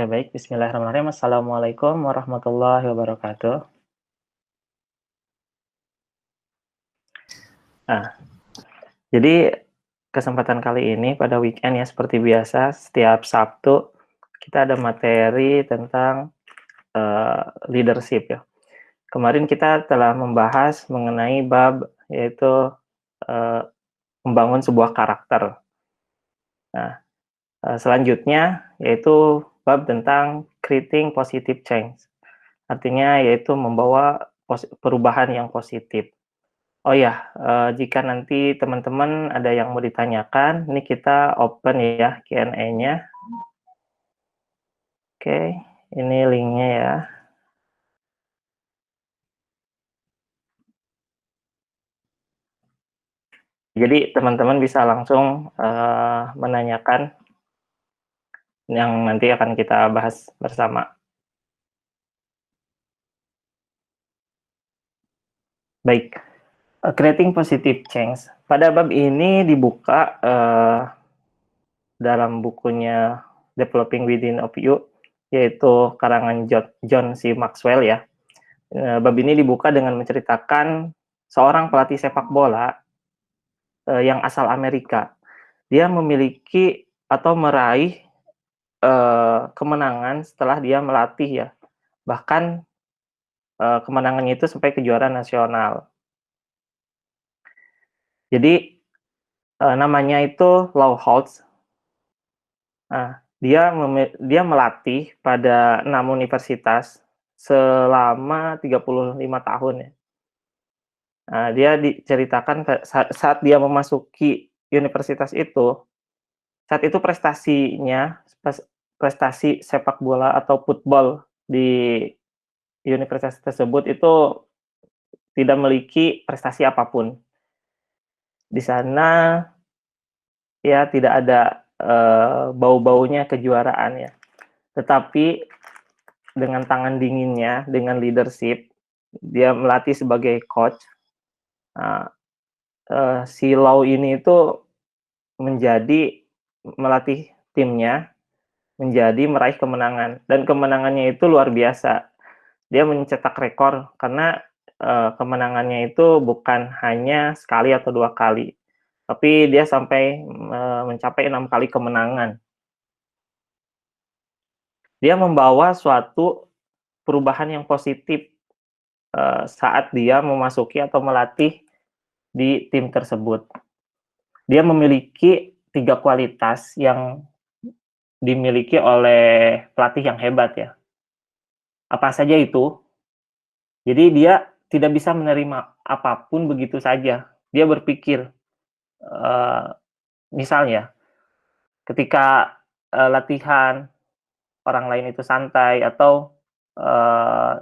baik. Bismillahirrahmanirrahim. Assalamualaikum warahmatullahi wabarakatuh. Nah, jadi kesempatan kali ini pada weekend ya seperti biasa setiap Sabtu kita ada materi tentang leadership ya. Kemarin kita telah membahas mengenai bab yaitu eee, membangun sebuah karakter. Nah, selanjutnya yaitu bab tentang creating positive change. Artinya yaitu membawa perubahan yang positif. Oh ya, jika nanti teman-teman ada yang mau ditanyakan, ini kita open ya Q&A-nya. Oke, ini linknya ya. Jadi teman-teman bisa langsung, menanyakan yang nanti akan kita bahas bersama. Baik, creating positive change. Pada bab ini dibuka, dalam bukunya Developing Within of You, yaitu karangan John C. Maxwell ya. Bab ini dibuka dengan menceritakan seorang pelatih sepak bola, yang asal Amerika. Dia memiliki atau meraih, kemenangan setelah dia melatih ya. Bahkan, kemenangannya itu sampai kejuaraan nasional. Jadi, namanya itu Lou Holtz. Nah, dia melatih pada 6 universitas selama 35 tahun ya. Nah, dia diceritakan saat dia memasuki universitas itu, saat itu prestasi sepak bola atau football di universitas tersebut itu tidak memiliki prestasi apapun. Di sana, ya tidak ada, bau-baunya kejuaraan ya. Tetapi dengan tangan dinginnya, dengan leadership, dia melatih sebagai coach, nah, si Lau ini itu menjadi melatih timnya menjadi meraih kemenangan dan kemenangannya itu luar biasa. Dia mencetak rekor karena, kemenangannya itu bukan hanya sekali atau 2 kali, tapi dia sampai, mencapai 6 kali kemenangan. Dia membawa suatu perubahan yang positif, saat dia memasuki atau melatih di tim tersebut. Dia memiliki 3 kualitas yang dimiliki oleh pelatih yang hebat ya. Apa saja itu? Jadi dia tidak bisa menerima apapun begitu saja. Dia berpikir, eee, misalnya ketika, latihan orang lain itu santai atau,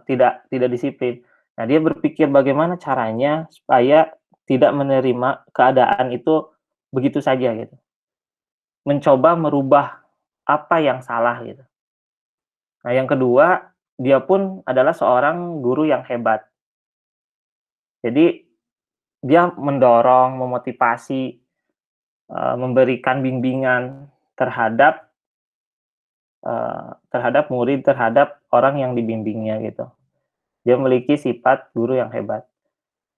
tidak tidak disiplin. Nah, dia berpikir bagaimana caranya supaya tidak menerima keadaan itu begitu saja gitu. Mencoba merubah apa yang salah gitu. Nah, yang kedua, dia pun adalah seorang guru yang hebat. Jadi dia mendorong, memotivasi, memberikan bimbingan terhadap, terhadap murid, terhadap orang yang dibimbingnya gitu. Dia memiliki sifat guru yang hebat.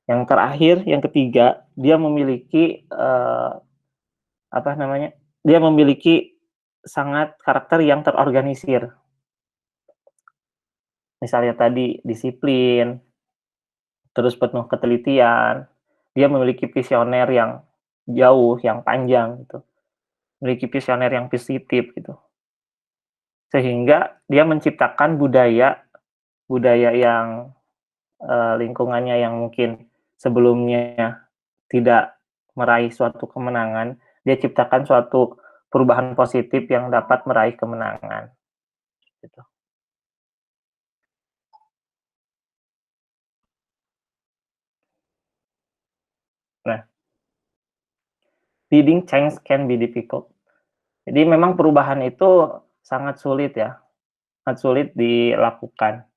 Yang terakhir, yang ketiga, dia memiliki, apa namanya, dia memiliki sangat karakter yang terorganisir. Misalnya tadi disiplin, terus penuh ketelitian, dia memiliki visioner yang jauh, yang panjang gitu, memiliki visioner yang positif gitu. Sehingga dia menciptakan budaya budaya yang, lingkungannya yang mungkin sebelumnya tidak meraih suatu kemenangan, dia ciptakan suatu perubahan positif yang dapat meraih kemenangan, gitu. Nah, leading change can be difficult. Jadi memang perubahan itu sangat sulit ya, sangat sulit dilakukan.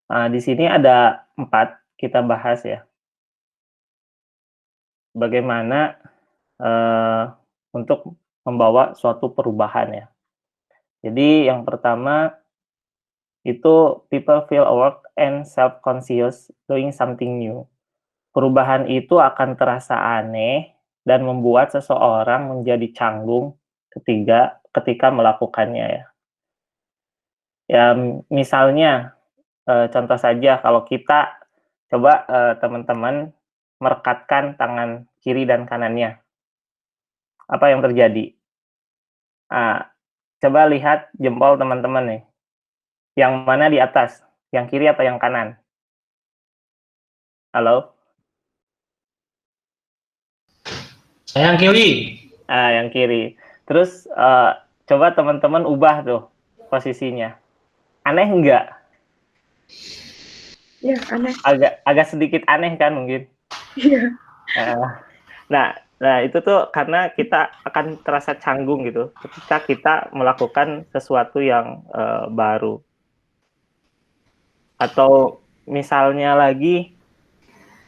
Di sini ada 4 kita bahas ya, bagaimana, eee, untuk membawa suatu perubahan ya. Jadi yang pertama itu people feel awkward and self-conscious doing something new. Perubahan itu akan terasa aneh dan membuat seseorang menjadi canggung ketika melakukannya ya. Ya misalnya, contoh saja kalau kita coba, teman-teman merekatkan tangan kiri dan kanannya, apa yang terjadi? Ah, coba lihat jempol teman-teman nih, yang mana di atas? Yang kiri atau yang kanan? Halo? Saya yang kiri. Yang kiri. Terus, coba teman-teman ubah tuh posisinya. Aneh nggak? Ya, aneh. Agak sedikit aneh kan mungkin? Iya. Nah itu tuh karena kita akan terasa canggung gitu ketika kita melakukan sesuatu yang, baru. Atau misalnya lagi,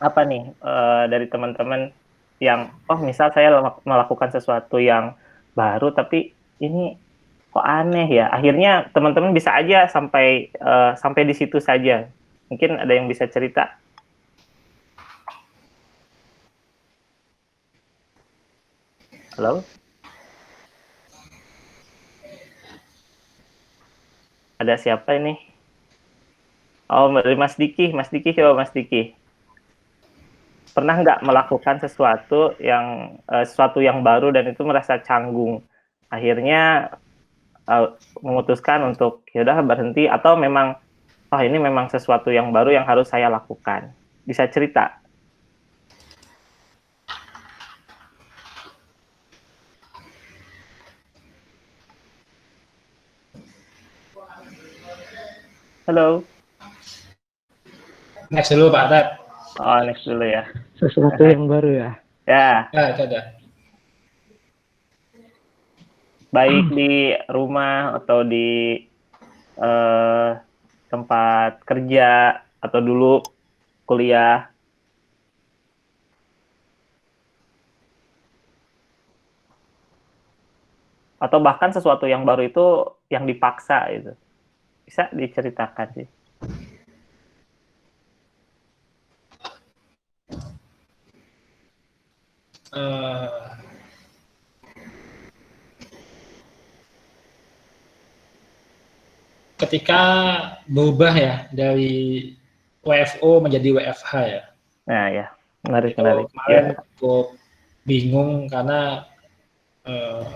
apa nih, dari teman-teman yang, oh misal saya melakukan sesuatu yang baru tapi ini kok aneh ya? Akhirnya teman-teman bisa aja sampai di situ saja. Mungkin ada yang bisa cerita? Halo? Ada siapa ini? Oh, dari Mas Diki. Mas Diki, coba Mas Diki. Pernah nggak melakukan sesuatu yang baru dan itu merasa canggung? Akhirnya, memutuskan untuk, ya udah berhenti atau memang, "Oh, ini memang sesuatu yang baru yang harus saya lakukan." Bisa cerita? Halo? Next dulu Pak Ted. Oh, next dulu ya. Sesuatu yang baru ya? Ya, Ya, itu ada. baik di rumah atau di, eee, tempat kerja atau dulu kuliah. Atau bahkan sesuatu yang baru itu yang dipaksa gitu. Bisa diceritakan sih? Eh, ketika berubah ya dari WFO menjadi WFH ya. Nah ya, menarik Itu menarik. kemarin Ya. cukup bingung karena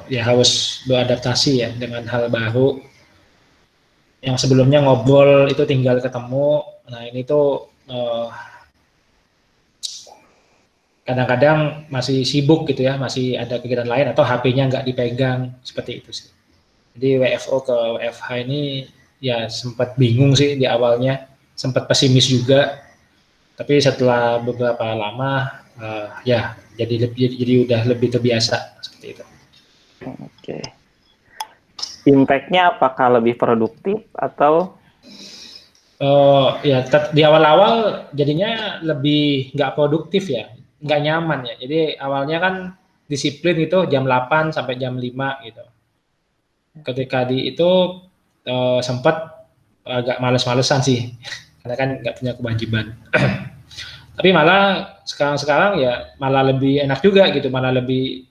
ya harus beradaptasi ya dengan hal baru. Yang sebelumnya ngobrol itu tinggal ketemu. Nah ini tuh kadang-kadang masih sibuk gitu ya, masih ada kegiatan lain atau HP-nya nggak dipegang, seperti itu sih. Jadi WFO ke WFH ini ya sempat bingung sih di awalnya, sempat pesimis juga, tapi setelah beberapa lama ya jadi udah lebih terbiasa seperti itu. Oke. Impact-nya apakah lebih produktif atau? Ya di awal-awal jadinya lebih nggak produktif ya, nggak nyaman ya. Jadi awalnya kan disiplin itu jam 8 sampai jam 5 gitu. Ketika di itu sempat agak males-malesan sih, karena kan nggak punya kewajiban. Tapi malah sekarang ya malah lebih enak juga gitu, malah lebih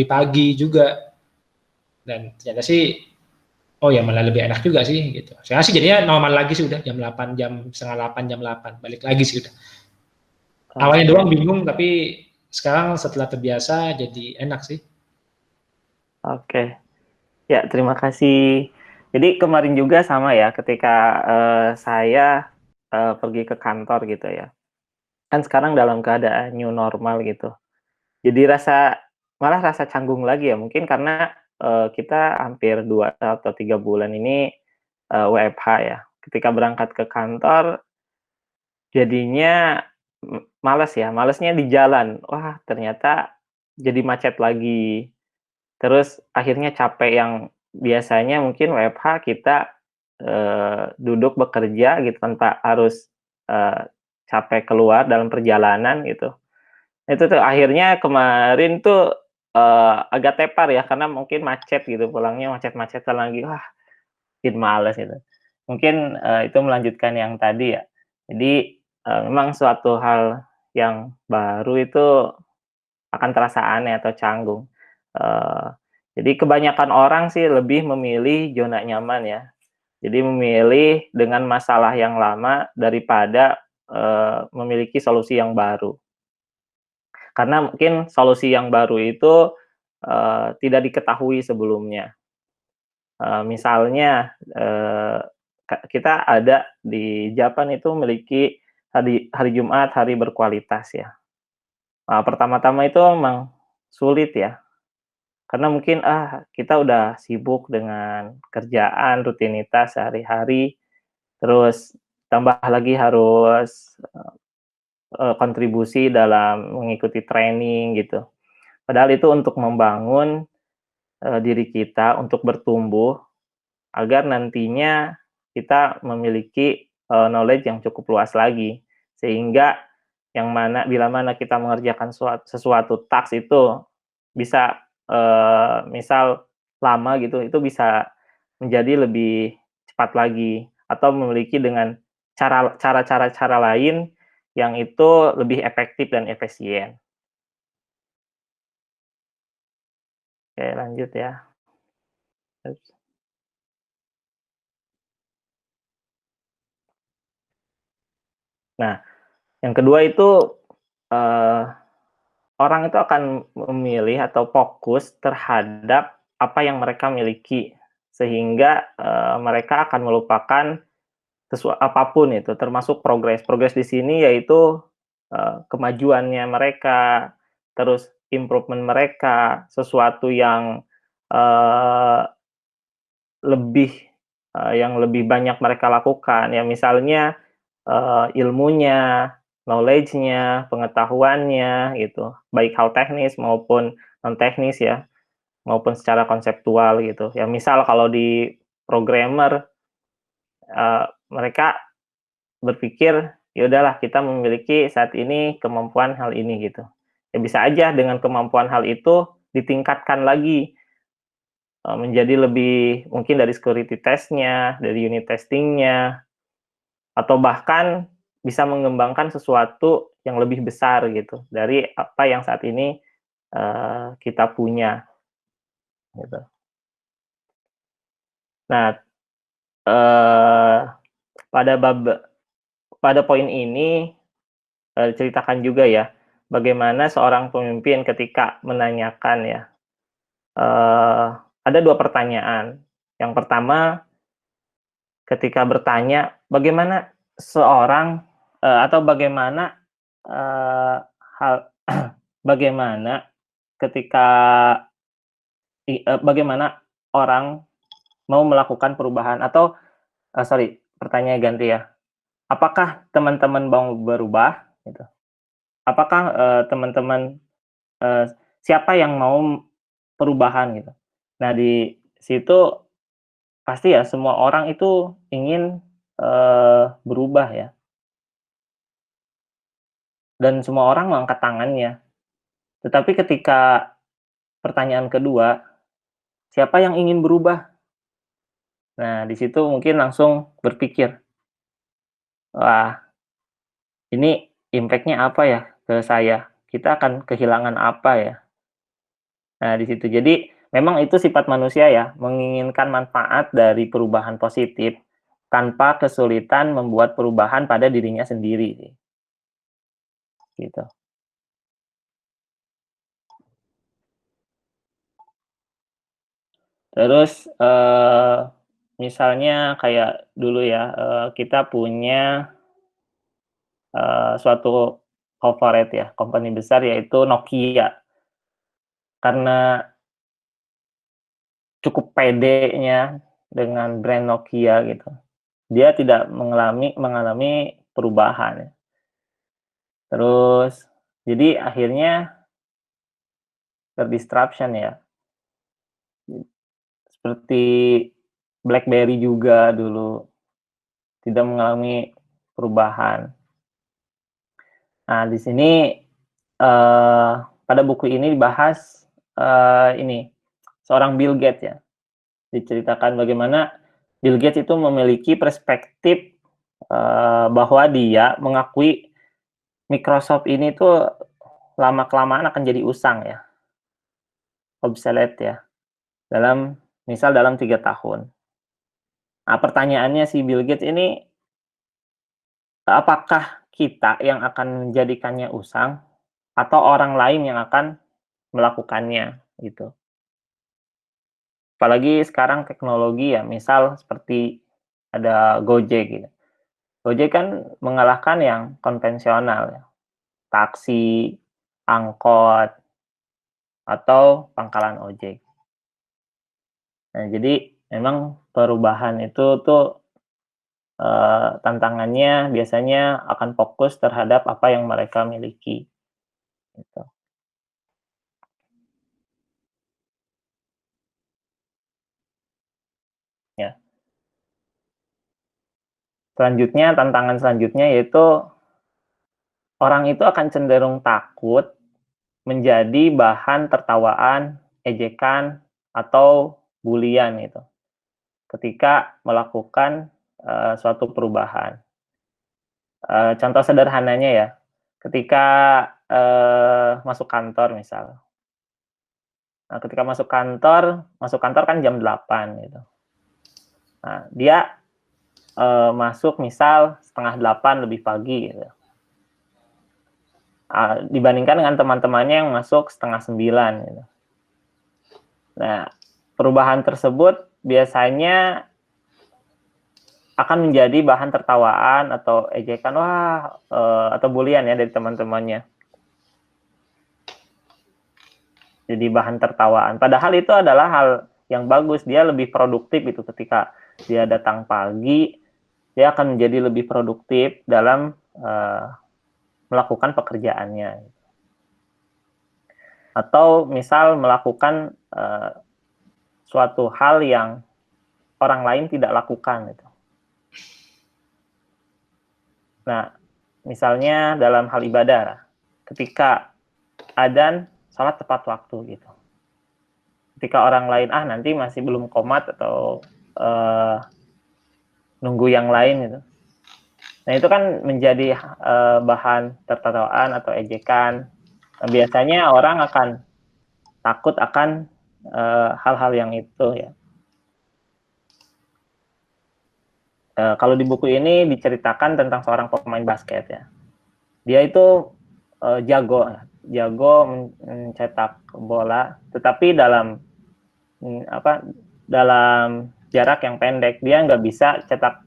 pagi juga. Dan ternyata sih, oh ya malah lebih enak juga sih gitu. Sekarang sih jadinya normal lagi sih udah jam 8, jam setengah 8, jam 8, balik lagi sih udah. Awalnya doang bingung, tapi sekarang setelah terbiasa jadi enak sih. Oke. Ya, terima kasih. Jadi kemarin juga sama ya ketika, saya, pergi ke kantor gitu ya. Kan sekarang dalam keadaan new normal gitu. Jadi malah rasa canggung lagi ya mungkin karena, kita hampir 2 atau 3 bulan ini, WFH ya. Ketika berangkat ke kantor jadinya, males ya, malesnya di jalan. Wah, ternyata jadi macet lagi. Terus akhirnya capek yang biasanya mungkin WFH kita, duduk bekerja gitu tanpa harus, capek keluar dalam perjalanan gitu. Itu tuh akhirnya kemarin tuh agak tepar ya, karena mungkin macet gitu, pulangnya macet-macetan lagi, wah bikin males gitu. Mungkin, itu melanjutkan yang tadi ya. Jadi, memang suatu hal yang baru itu akan terasa aneh atau canggung. Eee, jadi kebanyakan orang sih lebih memilih zona nyaman ya. Jadi memilih dengan masalah yang lama daripada, memiliki solusi yang baru. Karena mungkin solusi yang baru itu, tidak diketahui sebelumnya. Misalnya, kita ada di Japan itu memiliki hari Jumat, hari berkualitas ya. Pertama-tama itu memang sulit ya, karena mungkin, kita udah sibuk dengan kerjaan, rutinitas sehari-hari, terus tambah lagi harus, kontribusi dalam mengikuti training gitu. Padahal itu untuk membangun, diri kita untuk bertumbuh agar nantinya kita memiliki, knowledge yang cukup luas lagi. Sehingga yang mana bila mana kita mengerjakan sesuatu task itu bisa, misal lama gitu, itu bisa menjadi lebih cepat lagi atau memiliki dengan cara-cara lain yang itu lebih efektif dan efisien. Oke lanjut ya. Nah, yang kedua itu, eee, orang itu akan memilih atau fokus terhadap apa yang mereka miliki, sehingga, mereka akan melupakan apapun itu, termasuk progres. Progres di sini yaitu, kemajuannya mereka, terus improvement mereka, sesuatu yang, eee, lebih, yang lebih banyak mereka lakukan. Ya misalnya, ilmunya, knowledge-nya, pengetahuannya gitu, baik hal teknis maupun non teknis ya, maupun secara konseptual gitu. Ya misal kalau di programmer, mereka berpikir, "Ya udahlah kita memiliki saat ini kemampuan hal ini," gitu. Ya bisa aja dengan kemampuan hal itu ditingkatkan lagi, menjadi lebih mungkin dari security test-nya, dari unit testing-nya, atau bahkan bisa mengembangkan sesuatu yang lebih besar gitu, dari apa yang saat ini, kita punya, gitu. Nah, eee, pada bab pada poin ini, ceritakan juga ya, bagaimana seorang pemimpin ketika menanyakan ya, ada 2 pertanyaan. Yang pertama, ketika bertanya, bagaimana seorang, atau bagaimana, hal bagaimana ketika bagaimana orang mau melakukan perubahan atau, sorry, pertanyaannya ganti ya, apakah teman-teman mau berubah? Gitu. Apakah, teman-teman, siapa yang mau perubahan gitu. Nah di situ pasti ya semua orang itu ingin, berubah ya, dan semua orang mengangkat tangannya. Tetapi ketika pertanyaan kedua, siapa yang ingin berubah? Nah di situ mungkin langsung berpikir, "Wah ini impact-nya apa ya ke saya? Kita akan kehilangan apa ya?" Nah, di situ. Jadi, memang itu sifat manusia ya, menginginkan manfaat dari perubahan positif, tanpa kesulitan membuat perubahan pada dirinya sendiri sih, gitu. Terus, misalnya kayak dulu ya, kita punya, suatu corporate ya, company besar yaitu Nokia. Karena cukup pedenya dengan brand Nokia gitu, dia tidak mengalami perubahan ya. Terus, jadi akhirnya ter-disruption ya, seperti BlackBerry juga dulu, tidak mengalami perubahan. Nah, di sini, pada buku ini dibahas, ini seorang Bill Gates ya. Diceritakan bagaimana Bill Gates itu memiliki perspektif bahwa dia mengakui Microsoft ini tuh lama-kelamaan akan jadi usang ya, obsolete ya, misal dalam 3 tahun. Nah, pertanyaannya si Bill Gates ini, apakah kita yang akan menjadikannya usang atau orang lain yang akan melakukannya gitu. Apalagi sekarang teknologi ya, misal seperti ada Gojek gitu. Gojek kan mengalahkan yang konvensional ya, taksi, angkot, atau pangkalan ojek. Nah, jadi memang perubahan itu tuh tantangannya biasanya akan fokus terhadap apa yang mereka miliki, gitu. Ya. Selanjutnya, tantangan selanjutnya yaitu orang itu akan cenderung takut menjadi bahan tertawaan, ejekan, atau bulian gitu, ketika melakukan suatu perubahan. Contoh sederhananya ya, ketika masuk kantor misal. Nah, ketika masuk kantor kan jam 8 gitu. Nah, dia masuk misal setengah 8 lebih pagi gitu. Dibandingkan dengan teman-temannya yang masuk setengah 9 gitu. Nah, perubahan tersebut biasanya akan menjadi bahan tertawaan atau ejekan, atau bulian ya dari teman-temannya. Jadi bahan tertawaan. Padahal itu adalah hal yang bagus, dia lebih produktif itu ketika dia datang pagi, dia akan menjadi lebih produktif dalam melakukan pekerjaannya. Atau misal melakukan suatu hal yang orang lain tidak lakukan gitu. Nah, misalnya dalam hal ibadah, ketika adzan sholat tepat waktu gitu. Ketika orang lain nanti masih belum qomat atau nunggu yang lain gitu. Nah, itu kan menjadi bahan tertawaan atau ejekan. Nah, biasanya orang akan takut akan hal-hal yang itu ya. Kalau di buku ini diceritakan tentang seorang pemain basket ya. Dia itu jago mencetak bola, tetapi dalam dalam jarak yang pendek dia nggak bisa cetak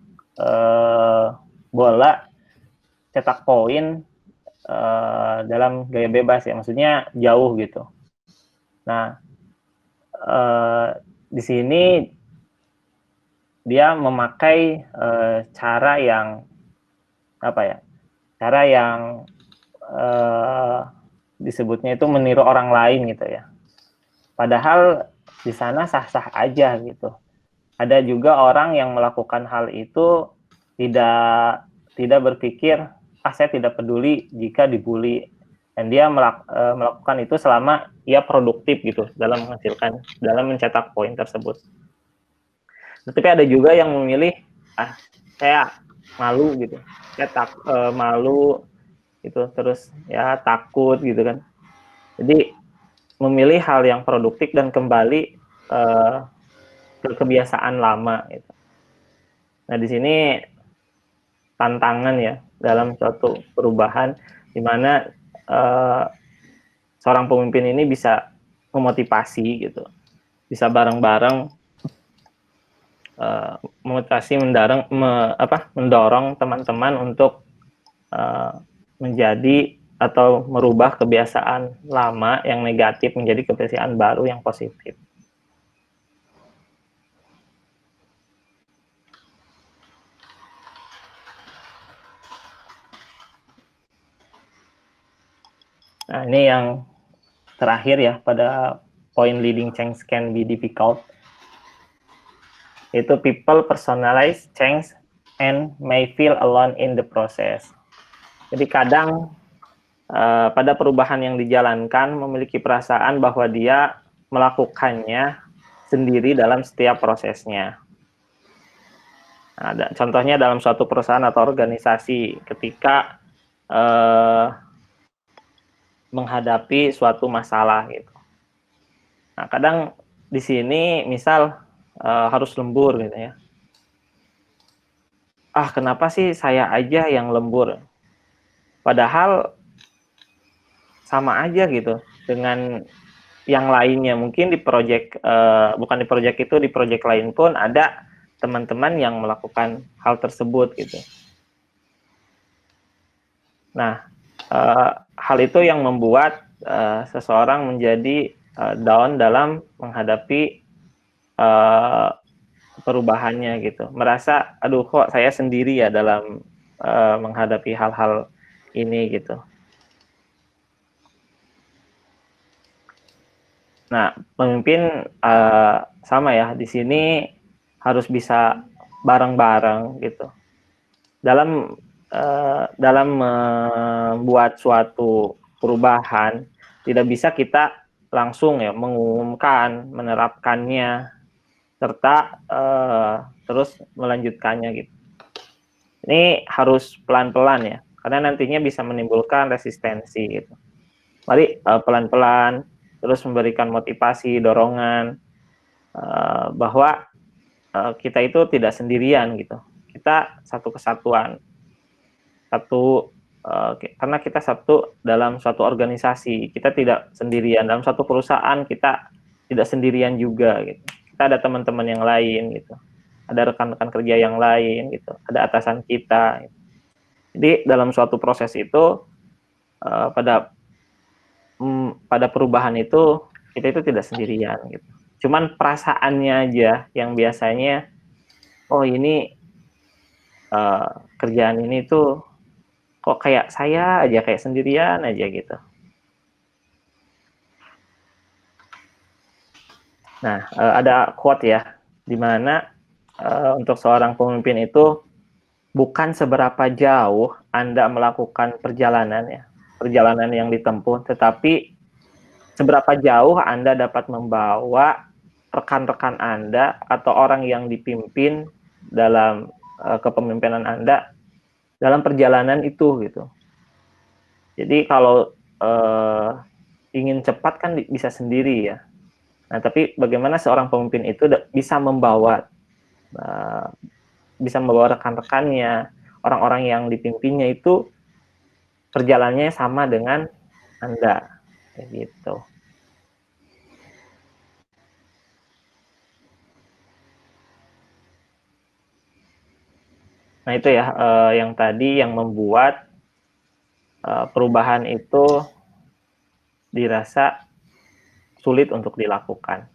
bola, cetak poin dalam gaya bebas ya, maksudnya jauh gitu. Nah, di sini dia memakai cara yang disebutnya itu meniru orang lain gitu ya. Padahal di sana sah-sah aja gitu. Ada juga orang yang melakukan hal itu tidak berpikir, saya tidak peduli jika dibully, dan dia melakukan itu selama ia produktif gitu dalam mencetak poin tersebut. Tapi ada juga yang memilih, saya malu gitu, saya malu gitu, terus ya takut gitu kan. Jadi memilih hal yang produktif dan kembali ke kebiasaan lama gitu. Nah, di sini tantangan ya dalam suatu perubahan di mana seorang pemimpin ini bisa memotivasi gitu, bisa bareng-bareng memotivasi, mendorong teman-teman untuk menjadi atau merubah kebiasaan lama yang negatif menjadi kebiasaan baru yang positif. Nah, ini yang terakhir ya, pada point leading change can be difficult. Itu people personalize change and may feel alone in the process. Jadi kadang pada perubahan yang dijalankan memiliki perasaan bahwa dia melakukannya sendiri dalam setiap prosesnya. Nah, contohnya dalam suatu perusahaan atau organisasi ketika menghadapi suatu masalah gitu. Nah, kadang di sini misal harus lembur gitu ya. Kenapa sih saya aja yang lembur? Padahal sama aja gitu dengan yang lainnya. Mungkin di project bukan di project itu, di project lain pun ada teman-teman yang melakukan hal tersebut gitu. Nah, hal itu yang membuat seseorang menjadi down dalam menghadapi perubahannya gitu. Merasa, aduh kok saya sendiri ya dalam menghadapi hal-hal ini gitu. Nah, pemimpin sama ya, di sini harus bisa bareng-bareng gitu. Dalam membuat suatu perubahan, tidak bisa kita langsung ya mengumumkan, menerapkannya, serta terus melanjutkannya gitu. Ini harus pelan-pelan ya, karena nantinya bisa menimbulkan resistensi gitu. Mari pelan-pelan, terus memberikan motivasi, dorongan bahwa kita itu tidak sendirian gitu. Kita satu kesatuan, karena kita satu dalam suatu organisasi. Kita tidak sendirian dalam satu perusahaan, kita tidak sendirian juga gitu. Kita ada teman-teman yang lain gitu, ada rekan-rekan kerja yang lain gitu, ada atasan kita gitu. Jadi dalam suatu proses itu pada perubahan itu kita itu tidak sendirian gitu. Cuman perasaannya aja yang biasanya, oh ini kerjaan ini tuh kok kayak saya aja, kayak sendirian aja gitu. Nah, ada quote ya, di mana untuk seorang pemimpin itu bukan seberapa jauh Anda melakukan perjalanan yang ditempuh, tetapi seberapa jauh Anda dapat membawa rekan-rekan Anda atau orang yang dipimpin dalam kepemimpinan Anda dalam perjalanan itu gitu. Jadi kalau ingin cepat kan bisa sendiri ya. Nah, tapi bagaimana seorang pemimpin itu bisa membawa rekan-rekannya, orang-orang yang dipimpinnya itu perjalanannya sama dengan Anda, kayak gitu. Nah, itu ya yang tadi yang membuat perubahan itu dirasa sulit untuk dilakukan.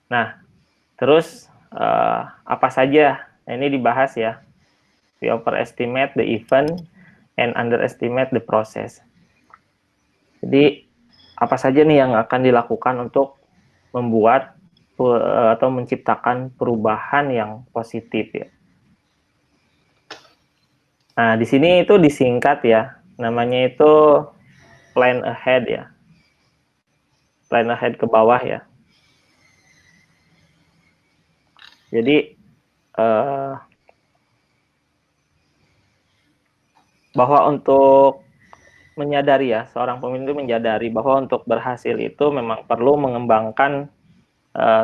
Nah, terus apa saja? Nah, ini dibahas ya. We overestimate the event and underestimate the process. Jadi, apa saja nih yang akan dilakukan untuk membuat atau menciptakan perubahan yang positif ya. Nah, di sini itu disingkat ya. Namanya itu plan ahead ya. Plan ahead ke bawah ya. Jadi bahwa untuk menyadari ya, seorang pemimpin itu menyadari bahwa untuk berhasil itu memang perlu mengembangkan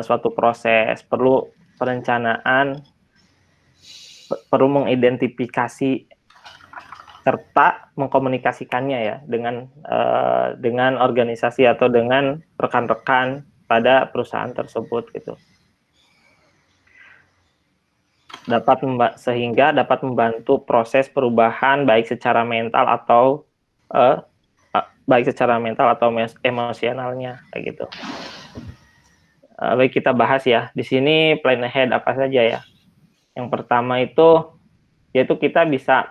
suatu proses, perlu perencanaan, perlu mengidentifikasi serta mengkomunikasikannya ya dengan organisasi atau dengan rekan-rekan pada perusahaan tersebut gitu. Sehingga dapat membantu proses perubahan baik secara mental atau emosionalnya kayak gitu. Baik, kita bahas ya. Di sini plan ahead apa saja ya. Yang pertama itu yaitu kita bisa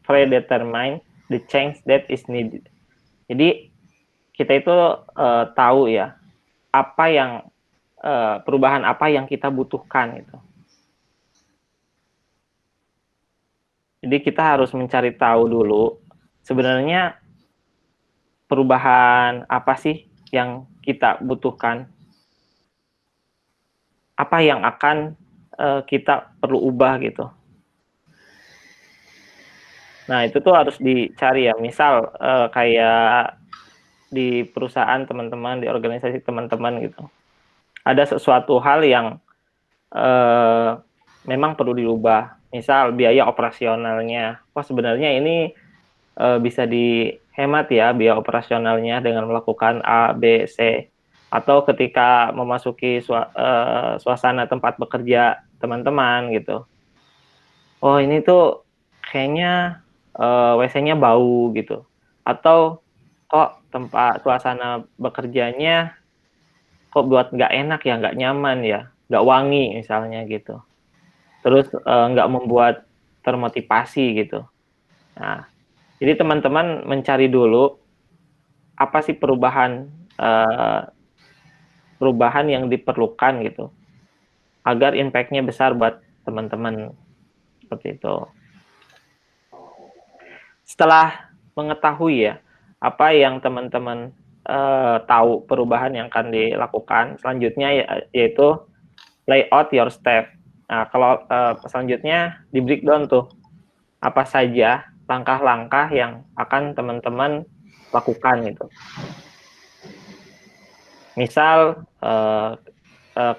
predetermine the change that is needed. Jadi kita itu tahu ya apa yang perubahan apa yang kita butuhkan gitu. Jadi kita harus mencari tahu dulu sebenarnya perubahan apa sih yang kita butuhkan, apa yang akan kita perlu ubah gitu. Nah itu tuh harus dicari ya, misal kayak di perusahaan teman-teman, di organisasi teman-teman gitu, ada sesuatu hal yang memang perlu diubah, misal biaya operasionalnya. Wah sebenarnya ini bisa dihemat ya biaya operasionalnya dengan melakukan A, B, C. Atau ketika memasuki suasana tempat bekerja teman-teman gitu. Oh ini tuh kayaknya WC-nya bau gitu. Atau kok tempat suasana bekerjanya kok buat nggak enak ya, nggak nyaman ya, nggak wangi misalnya gitu. Terus nggak membuat termotivasi gitu. Nah, jadi teman-teman mencari dulu apa sih perubahan yang diperlukan gitu, agar impact-nya besar buat teman-teman, seperti itu. Setelah mengetahui ya, apa yang teman-teman tahu perubahan yang akan dilakukan, selanjutnya yaitu layout your step. Nah, kalau selanjutnya di breakdown tuh, apa saja langkah-langkah yang akan teman-teman lakukan gitu. Misal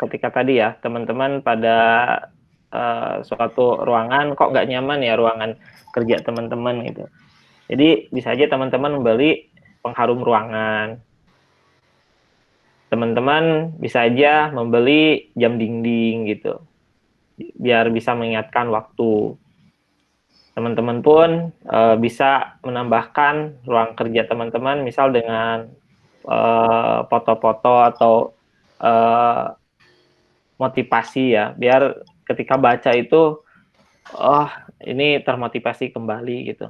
ketika tadi ya teman-teman pada suatu ruangan kok nggak nyaman ya ruangan kerja teman-teman gitu. Jadi bisa aja teman-teman membeli pengharum ruangan. Teman-teman bisa aja membeli jam dinding gitu, biar bisa mengingatkan waktu. Teman-teman pun bisa menambahkan ruang kerja teman-teman, misal dengan foto-foto atau motivasi ya, biar ketika baca itu, oh ini termotivasi kembali gitu.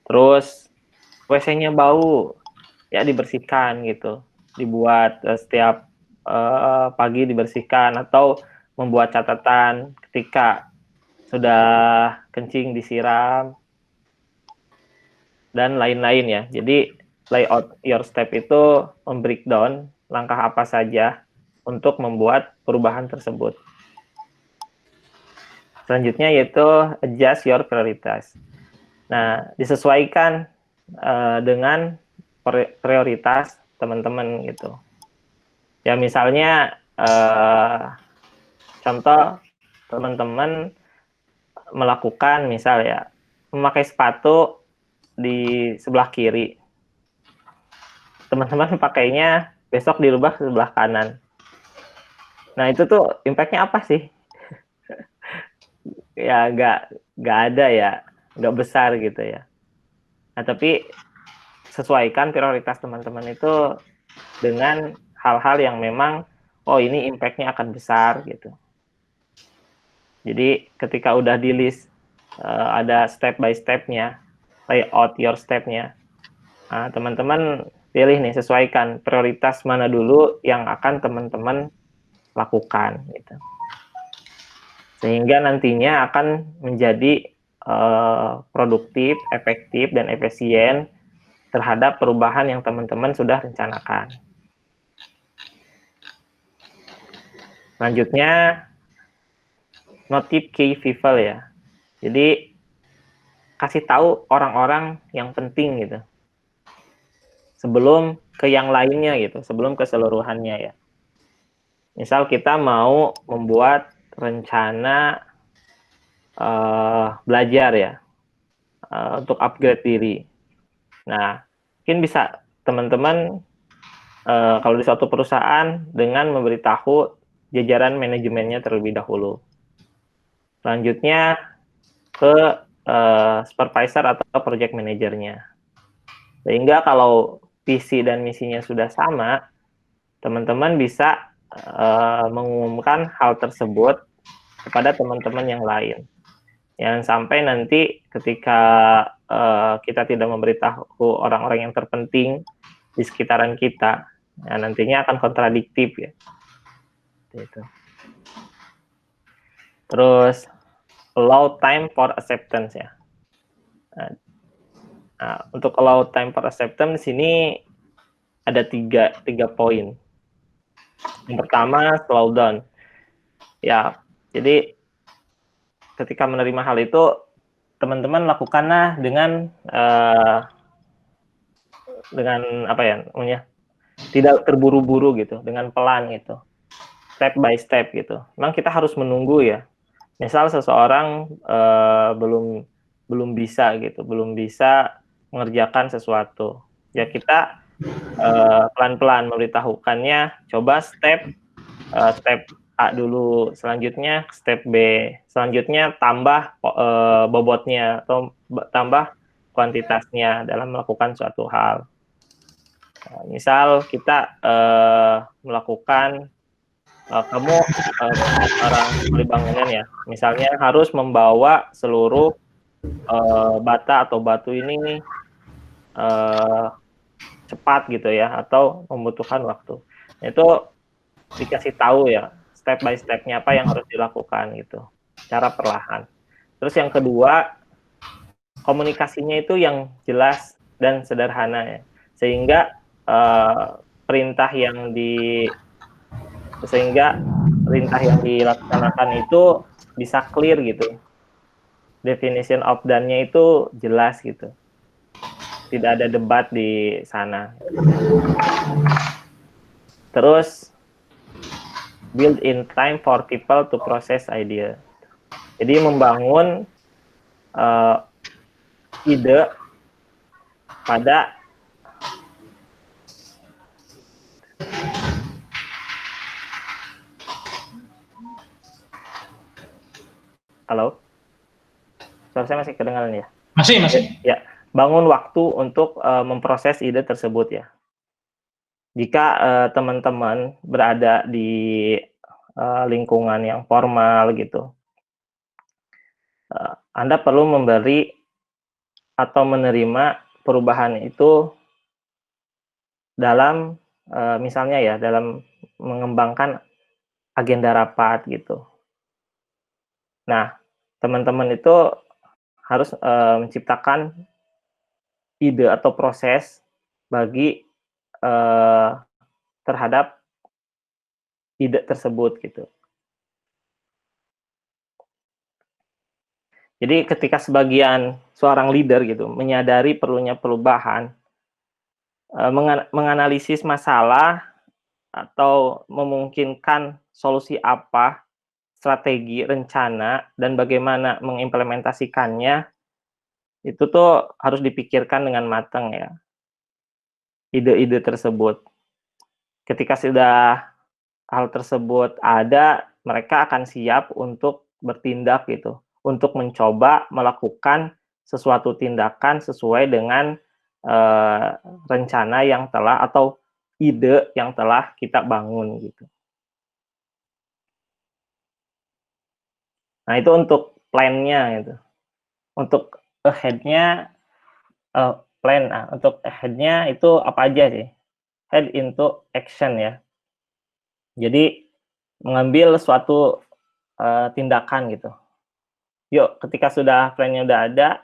Terus WC-nya bau, ya dibersihkan gitu, dibuat setiap pagi dibersihkan, atau membuat catatan ketika sudah kencing disiram, dan lain-lain ya. Jadi layout your step itu membreakdown langkah apa saja untuk membuat perubahan tersebut. Selanjutnya yaitu adjust your prioritas. Nah, disesuaikan dengan prioritas teman-teman gitu. Ya misalnya contoh teman-teman melakukan misal ya memakai sepatu di sebelah kiri. Teman-teman pakainya besok dirubah ke sebelah kanan. Nah itu tuh impact-nya apa sih? Ya nggak ada ya, nggak besar gitu ya. Nah tapi sesuaikan prioritas teman-teman itu dengan hal-hal yang memang oh ini impact-nya akan besar gitu. Jadi ketika udah di list ada step by step-nya, layout your step-nya. Nah, teman-teman pilih nih, sesuaikan prioritas mana dulu yang akan teman-teman lakukan gitu. Sehingga nantinya akan menjadi produktif, efektif, dan efisien terhadap perubahan yang teman-teman sudah rencanakan. Selanjutnya, notif key people ya. Jadi, kasih tahu orang-orang yang penting gitu. Sebelum ke yang lainnya gitu, sebelum ke seluruhannya ya. Misal kita mau membuat rencana belajar ya, untuk upgrade diri. Nah, mungkin bisa teman-teman kalau di suatu perusahaan dengan memberitahu jajaran manajemennya terlebih dahulu. Selanjutnya ke supervisor atau project manajernya. Sehingga kalau visi dan misinya sudah sama, teman-teman bisa mengumumkan hal tersebut kepada teman-teman yang lain. Jangan sampai nanti ketika kita tidak memberitahu orang-orang yang terpenting di sekitaran kita, nah nantinya akan kontradiktif ya. seperti itu. Terus allow time for acceptance ya. Nah, untuk allow time for acceptance di sini ada tiga poin. Yang pertama, slow down. Ya, jadi ketika menerima hal itu, teman-teman lakukanlah dengan apa ya namanya, tidak terburu-buru gitu, dengan pelan gitu, step by step gitu. Memang kita harus menunggu ya. Misal seseorang belum bisa gitu, belum bisa mengerjakan sesuatu, ya kita pelan-pelan memberitahukannya, coba step A dulu, selanjutnya step B, selanjutnya tambah bobotnya atau tambah kuantitasnya dalam melakukan suatu hal. Misal kita melakukan kamu orang ahli bangunan ya, misalnya harus membawa seluruh bata atau batu ini cepat gitu ya, atau membutuhkan waktu. Itu dikasih tahu ya, step by step-nya apa yang harus dilakukan gitu, cara perlahan. Terus yang kedua, komunikasinya itu yang jelas dan sederhana ya, sehingga perintah yang dilaksanakan itu bisa clear gitu. Definition of done-nya itu jelas gitu. Tidak ada debat di sana. Terus build in time for people to process idea. Jadi membangun ide pada halo, suara saya masih kedengaran ya? Masih. Ya, bangun waktu untuk memproses ide tersebut ya. Jika teman-teman berada di lingkungan yang formal gitu, Anda perlu memberi atau menerima perubahan itu dalam misalnya ya, dalam mengembangkan agenda rapat gitu. Nah, teman-teman itu harus menciptakan ide atau proses bagi terhadap ide tersebut gitu. Jadi ketika sebagian seorang leader gitu menyadari perlunya perubahan, menganalisis masalah atau memungkinkan solusi apa, strategi, rencana, dan bagaimana mengimplementasikannya, itu tuh harus dipikirkan dengan matang ya, ide-ide tersebut. Ketika sudah hal tersebut ada, mereka akan siap untuk bertindak gitu, untuk mencoba melakukan sesuatu tindakan sesuai dengan rencana yang telah atau ide yang telah kita bangun gitu. Nah itu untuk plan-nya gitu. Untuk ahead-nya plan. Nah, untuk ahead-nya itu apa aja sih? Head into action ya. Jadi mengambil suatu tindakan gitu. Yuk, ketika sudah plan-nya udah ada,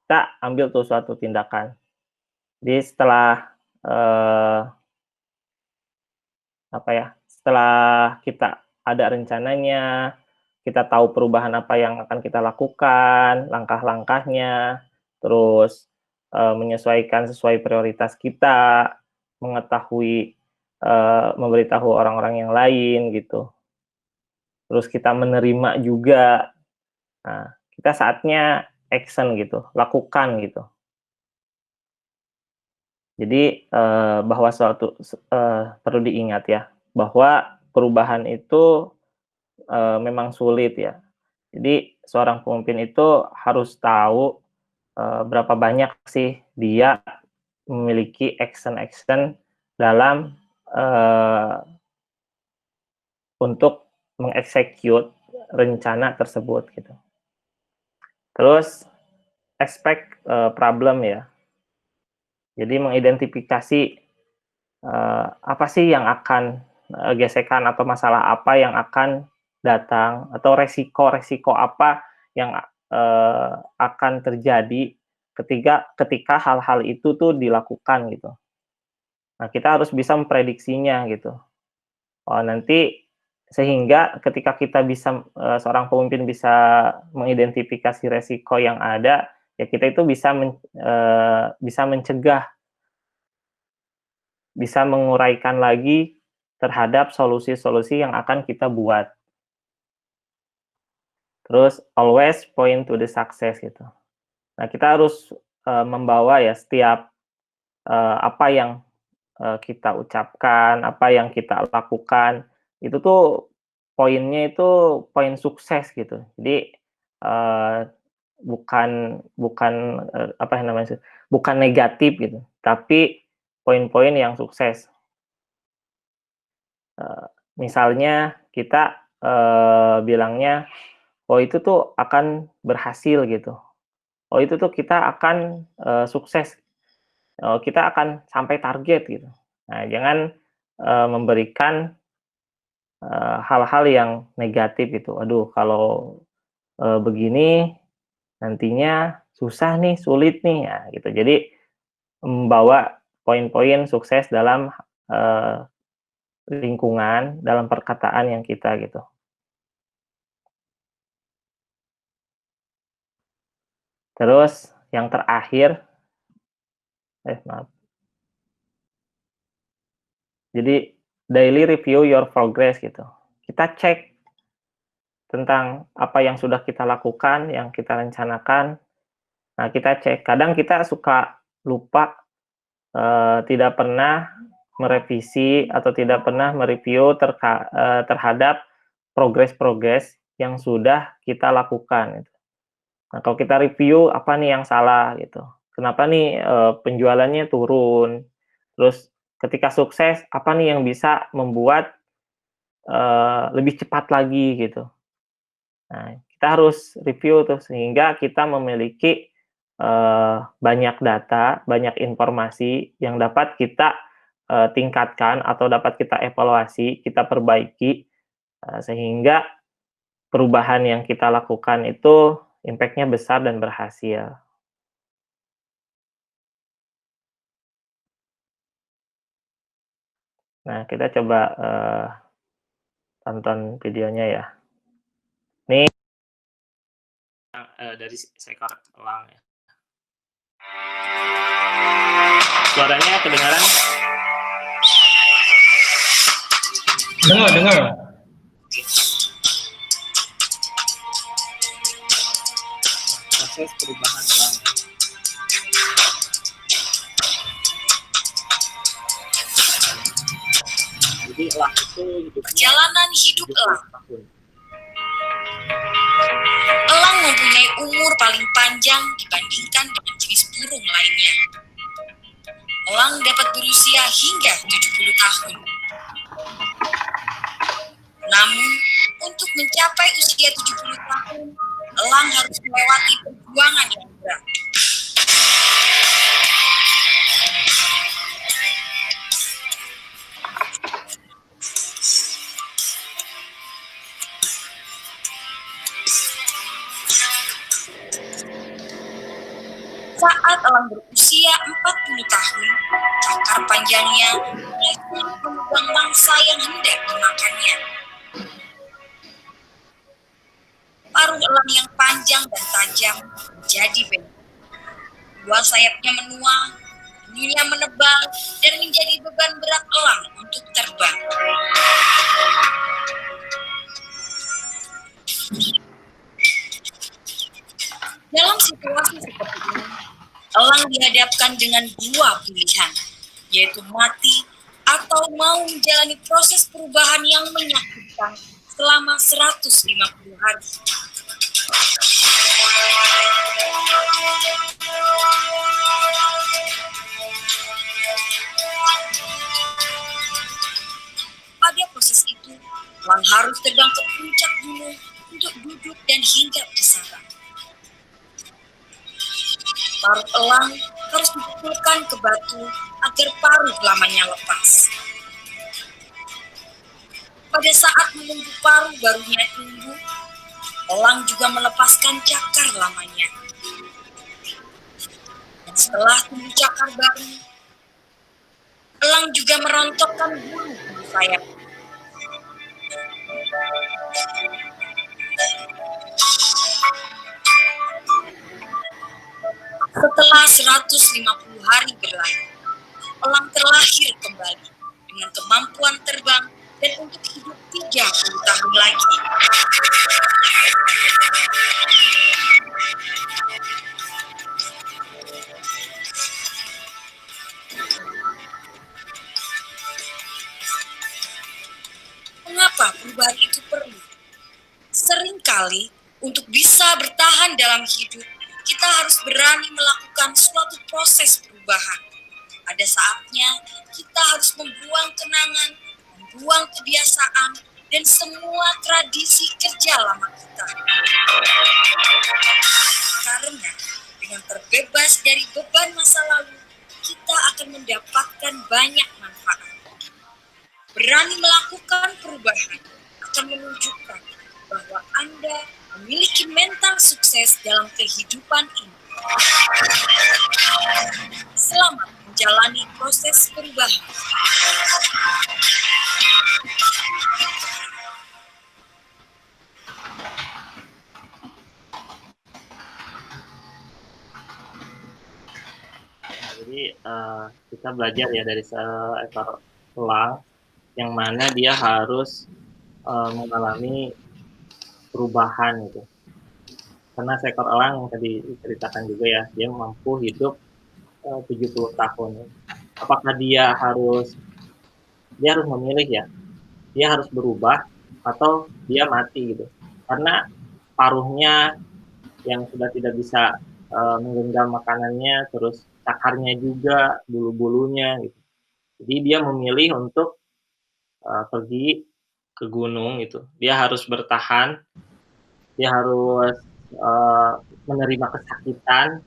kita ambil tuh suatu tindakan. Jadi setelah setelah kita ada rencananya, kita tahu perubahan apa yang akan kita lakukan, langkah-langkahnya, terus menyesuaikan sesuai prioritas kita, mengetahui, memberitahu orang-orang yang lain gitu. Terus kita menerima juga. Nah, kita saatnya action gitu, lakukan gitu. Jadi bahwa perlu diingat ya, bahwa perubahan itu memang sulit ya. Jadi seorang pemimpin itu harus tahu berapa banyak sih dia memiliki action dalam untuk mengeksekut rencana tersebut gitu. Terus expect problem ya. Jadi mengidentifikasi apa sih yang akan gesekan atau masalah apa yang akan datang, atau resiko-resiko apa yang akan terjadi ketika hal-hal itu tuh dilakukan gitu. Nah, kita harus bisa memprediksinya gitu. Oh, nanti sehingga ketika kita bisa seorang pemimpin bisa mengidentifikasi resiko yang ada, ya kita itu bisa mencegah, bisa menguraikan lagi terhadap solusi-solusi yang akan kita buat. Terus always point to the success gitu. Nah, kita harus membawa ya setiap apa yang kita ucapkan, apa yang kita lakukan, itu tuh poinnya itu poin sukses gitu. Jadi, bukan bukan, apa yang namanya sih, bukan negatif gitu, tapi poin-poin yang sukses. Misalnya kita, bilangnya, "Oh itu tuh akan berhasil," gitu. "Oh itu tuh kita akan, sukses, kita akan sampai target," gitu. Nah, jangan, memberikan hal-hal yang negatif gitu, "Aduh kalau, begini nantinya susah nih, sulit nih," ya gitu. Jadi membawa poin-poin sukses dalam, eee, lingkungan, dalam perkataan yang kita gitu. Terus yang terakhir maaf, jadi daily review your progress gitu. Kita cek tentang apa yang sudah kita lakukan, yang kita rencanakan. Nah, kita cek, kadang kita suka lupa, tidak pernah merevisi atau tidak pernah mereview terhadap progres-progres yang sudah kita lakukan gitu. Nah, kalau kita review apa nih yang salah gitu, kenapa nih, penjualannya turun, terus ketika sukses apa nih yang bisa membuat, lebih cepat lagi gitu. Nah, kita harus review tuh sehingga kita memiliki, banyak data, banyak informasi yang dapat kita, tingkatkan atau dapat kita evaluasi, kita perbaiki, sehingga perubahan yang kita lakukan itu impact-nya besar dan berhasil. Nah, kita coba, tonton videonya ya. Nih, dari seekor elang ya. Suaranya kedengaran? Dengar. Proses perubahan elang. Jadi elang itu perjalanan hidup elang. Elang mempunyai umur paling panjang dibandingkan dengan jenis burung lainnya. Elang dapat berusia hingga 70 tahun. Namun, untuk mencapai usia 70 tahun, elang harus melewati perjuangan yang berat. Saat elang berusia 40 tahun, cakar panjangnya mulai sulit memegang mangsa yang hendak dimakannya. Paruh elang yang panjang dan tajam menjadi bengkok. Dua sayapnya menua, bulunya menebal, dan menjadi beban berat elang untuk terbang. Dalam situasi seperti ini, elang dihadapkan dengan dua pilihan, yaitu mati atau mau menjalani proses perubahan yang menyakitkan selama 150 hari. Pada proses itu, elang harus terbang ke puncak gunung untuk duduk dan hinggap di sarang. Paruh elang harus dipukulkan ke batu agar paruh lamanya lepas. Pada saat menunggu paruh barunya tumbuh, elang juga melepaskan cakar lamanya. Dan setelah tumbuh cakar baru, elang juga merontokkan bulu di sayap. Setelah 150 hari berlalu, elang terlahir kembali dengan kemampuan terbang dan untuk hidup 30 tahun lagi. Mengapa perubahan itu perlu? Seringkali untuk bisa bertahan dalam hidup, kita harus berani melakukan suatu proses perubahan. Ada saatnya kita harus membuang kenangan, membuang kebiasaan, dan semua tradisi kerja lama kita. Karena dengan terbebas dari beban masa lalu, kita akan mendapatkan banyak manfaat. Berani melakukan perubahan akan menunjukkan bahwa Anda memiliki mental sukses dalam kehidupan ini. Selamat menjalani proses perubahan. Jadi kita belajar ya dari seekor elang yang mana dia harus mengalami perubahan gitu. Karena seekor elang yang tadi diceritakan juga ya, dia mampu hidup 70 tahun. Apakah dia harus memilih ya? Dia harus berubah atau dia mati gitu. Karena paruhnya yang sudah tidak bisa menggenggam makanannya, terus cakarnya juga, bulu-bulunya gitu. Jadi dia memilih untuk pergi ke gunung gitu. Dia harus bertahan, dia harus menerima kesakitan,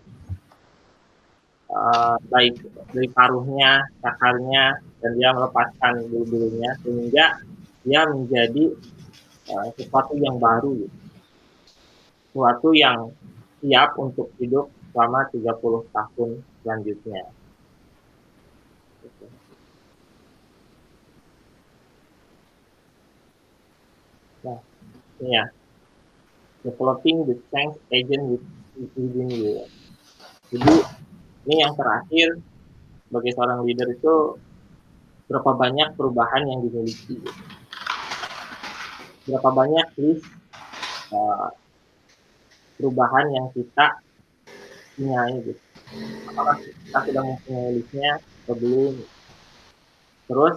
baik dari paruhnya, cakarnya, dan dia melepaskan bulu-bulunya sehingga dia menjadi sesuatu yang baru gitu. Sesuatu yang siap untuk hidup selama 30 tahun selanjutnya. Nah, ini ya, developing the change agent within you. Jadi ini yang terakhir, sebagai seorang leader itu berapa banyak perubahan yang dimiliki, berapa banyak list perubahan yang kita punya gitu. Apakah kita sudah mempunyai listnya atau belum? Terus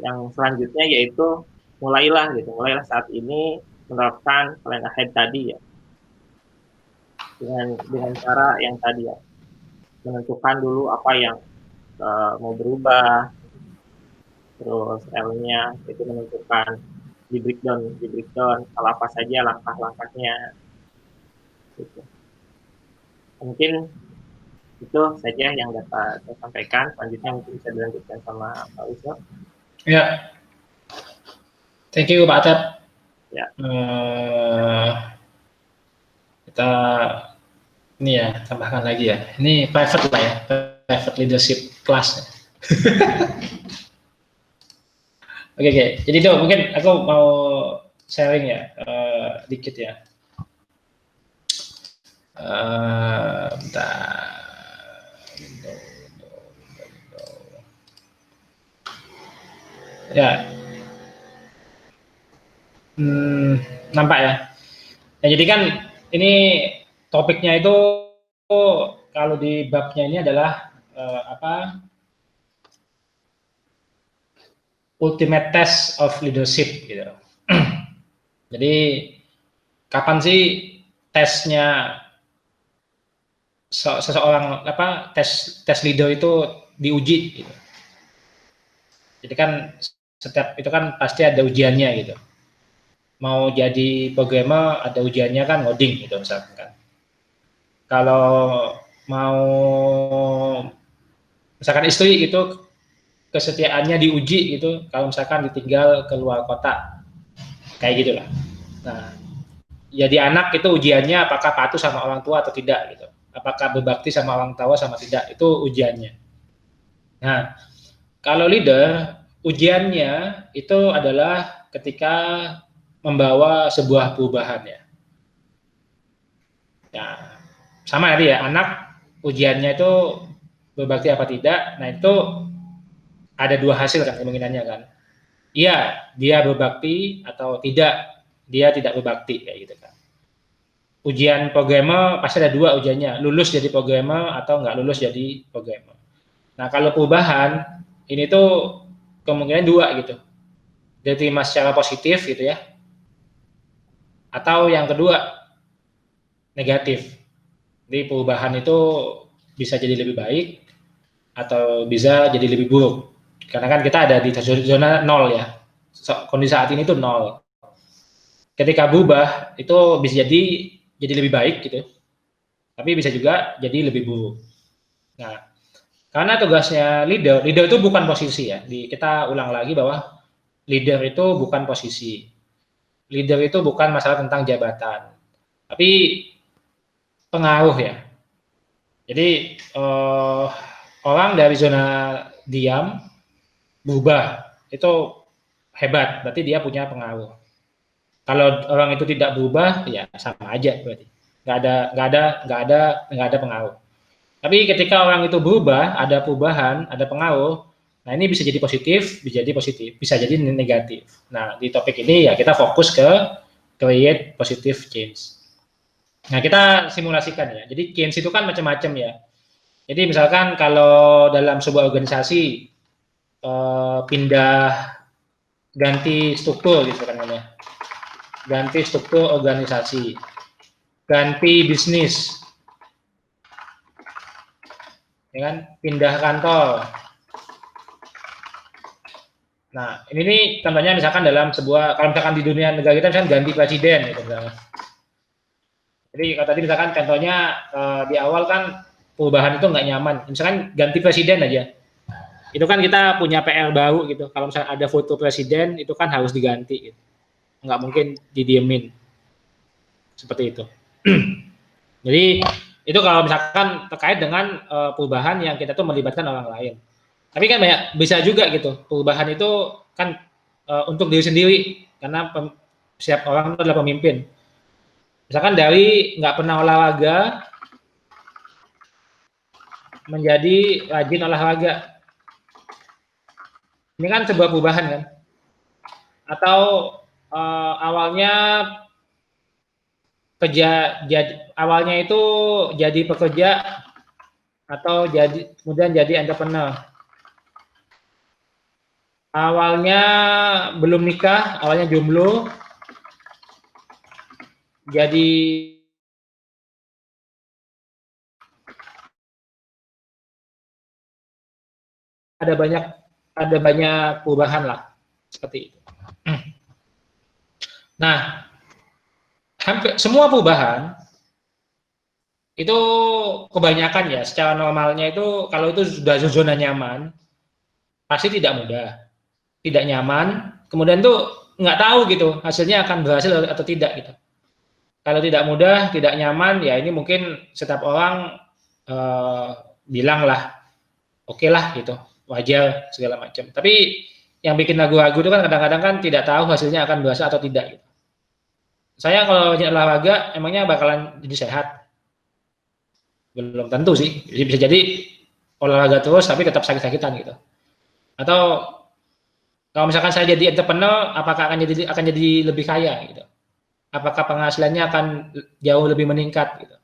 yang selanjutnya yaitu mulailah saat ini menerapkan plan ahead tadi ya, dengan cara yang tadi ya, menentukan dulu apa yang mau berubah, terus L-nya itu menentukan di breakdown apa saja langkah-langkahnya gitu. Mungkin itu saja yang dapat saya sampaikan. Selanjutnya mungkin bisa dilanjutkan sama Pak Wisnu. Ya, thank you Pak Atep. Ya. Kita ini ya tambahkan lagi ya. Ini private lah ya, private leadership class. Oke. Jadi itu mungkin aku mau sharing ya dikit ya. Bentar. Ya, nampak ya. Ya. Jadi kan ini topiknya itu kalau di babnya ini adalah ultimate test of leadership gitu. Jadi kapan sih tesnya seseorang tes leader itu diuji gitu. Jadi kan setiap itu kan pasti ada ujiannya gitu. Mau jadi programmer ada ujiannya kan, ngoding gitu misalkan kan. Kalau mau misalkan istri itu kesetiaannya diuji gitu kalau misalkan ditinggal ke luar kota, kayak gitulah. Nah, jadi anak itu ujiannya apakah patuh sama orang tua atau tidak gitu, apakah berbakti sama orang tua sama tidak, itu ujiannya. Nah, kalau leader ujiannya itu adalah ketika membawa sebuah perubahan ya. Ya, sama tadi ya, anak ujiannya itu berbakti apa tidak. Nah, itu ada dua hasil kan kemungkinannya kan. Iya, dia berbakti atau tidak, dia tidak berbakti kayak gitu kan. Ujian programmer pasti ada dua ujiannya, lulus jadi programmer atau nggak lulus jadi programmer. Nah, kalau perubahan ini tuh kemungkinan dua gitu. Diterima secara positif gitu ya. Atau yang kedua negatif. Jadi perubahan itu bisa jadi lebih baik atau bisa jadi lebih buruk. Karena kan kita ada di zona nol ya. Kondisi saat ini tuh nol. Ketika berubah itu bisa jadi lebih baik gitu. Tapi bisa juga jadi lebih buruk. Nah, karena tugasnya leader itu bukan posisi ya. Kita ulang lagi bahwa leader itu bukan posisi. Leader itu bukan masalah tentang jabatan. Tapi pengaruh ya. Jadi orang dari zona diam berubah itu hebat, berarti dia punya pengaruh. Kalau orang itu tidak berubah, ya sama aja berarti. Nggak ada pengaruh. Tapi ketika orang itu berubah, ada perubahan, ada pengaruh. Nah, ini bisa jadi positif, bisa jadi negatif. Nah, di topik ini ya kita fokus ke create positive change. Nah, kita simulasikan ya. Jadi change itu kan macam-macam ya. Jadi misalkan kalau dalam sebuah organisasi pindah ganti struktur gitu kan namanya. Ganti struktur organisasi. Ganti bisnis. Ya kan? Pindah kantor. Ini nih contohnya misalkan dalam sebuah, kalau misalkan di dunia negara kita misalkan ganti presiden gitu misalkan. Jadi kalau tadi misalkan contohnya di awal kan perubahan itu nggak nyaman, misalkan ganti presiden aja, itu kan kita punya PR baru gitu. Kalau misalkan ada foto presiden itu kan harus diganti, gitu. Nggak mungkin didiemin seperti itu. Jadi itu kalau misalkan terkait dengan perubahan yang kita tuh melibatkan orang lain. Tapi kan banyak bisa juga gitu, perubahan itu kan untuk diri sendiri, karena setiap orang itu adalah pemimpin. Misalkan dari nggak pernah olahraga menjadi rajin olahraga. Ini kan sebuah perubahan kan. Atau awalnya awalnya itu jadi pekerja atau kemudian jadi entrepreneur. Awalnya belum nikah, awalnya jomblo, jadi ada banyak perubahan lah seperti itu. Nah, hampir semua perubahan itu kebanyakan ya secara normalnya itu kalau itu sudah zona nyaman pasti tidak mudah, tidak nyaman, kemudian tuh nggak tahu gitu hasilnya akan berhasil atau tidak gitu. Kalau tidak mudah, tidak nyaman, ya ini mungkin setiap orang bilang lah, oke lah gitu, wajar segala macam. Tapi yang bikin ragu-ragu itu kan kadang-kadang kan tidak tahu hasilnya akan berhasil atau tidak gitu. Saya kalau olahraga emangnya bakalan jadi sehat? Belum tentu sih. Bisa jadi olahraga terus tapi tetap sakit-sakitan gitu. Atau kalau misalkan saya jadi entrepreneur, apakah akan jadi lebih kaya gitu? Apakah penghasilannya akan jauh lebih meningkat gitu?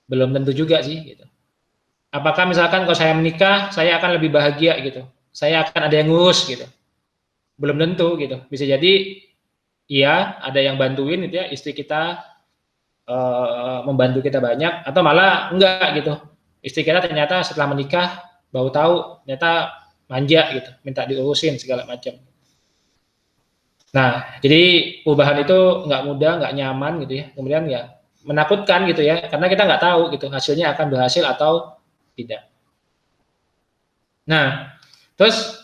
Belum tentu juga sih gitu. Apakah misalkan kalau saya menikah, saya akan lebih bahagia gitu? Saya akan ada yang ngurus gitu? Belum tentu gitu. Bisa jadi iya ada yang bantuin gitu ya, istri kita membantu kita banyak, atau malah enggak gitu. Istri kita ternyata setelah menikah baru tahu ternyata manja gitu, minta diurusin segala macam. Nah, jadi perubahan itu nggak mudah, nggak nyaman gitu ya. Kemudian ya menakutkan gitu ya, karena kita nggak tahu gitu hasilnya akan berhasil atau tidak. Nah, Terus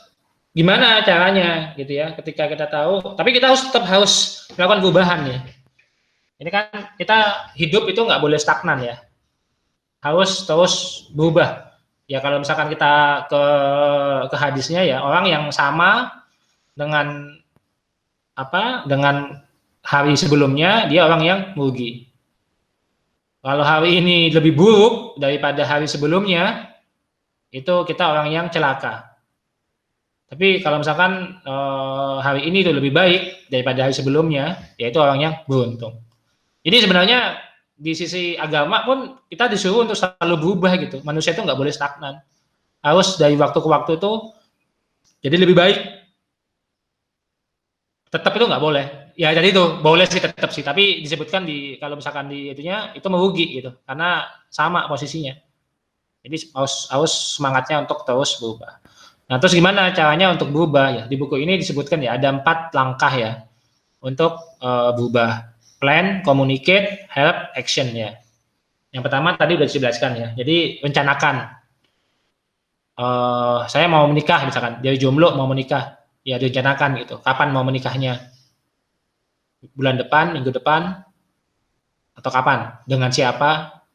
gimana caranya gitu ya? Ketika kita tahu, tapi kita tetap harus melakukan perubahan ya. Ini kan kita hidup itu nggak boleh stagnan ya, harus terus berubah. Ya kalau misalkan kita ke hadisnya ya, orang yang sama dengan dengan hari sebelumnya, dia orang yang merugi. Kalau hari ini lebih buruk daripada hari sebelumnya, itu kita orang yang celaka. Tapi kalau misalkan hari ini itu lebih baik daripada hari sebelumnya, yaitu orang yang beruntung. Jadi sebenarnya di sisi agama pun kita disuruh untuk selalu berubah gitu. Manusia itu nggak boleh stagnan. Harus dari waktu ke waktu itu jadi lebih baik. Tetap itu nggak boleh. Ya jadi itu boleh sih tetap sih. Tapi disebutkan kalau misalkan di itunya itu merugi gitu. Karena sama posisinya. Jadi harus semangatnya untuk terus berubah. Nah terus gimana caranya untuk berubah ya? Di buku ini disebutkan ya ada 4 langkah ya untuk berubah. Plan, communicate, help, action ya. Yang pertama tadi udah dijelaskan ya. Jadi rencanakan. Saya mau menikah misalkan, dari jomblo mau menikah, ya direncanakan gitu. Kapan mau menikahnya? Bulan depan, minggu depan, atau kapan? Dengan siapa?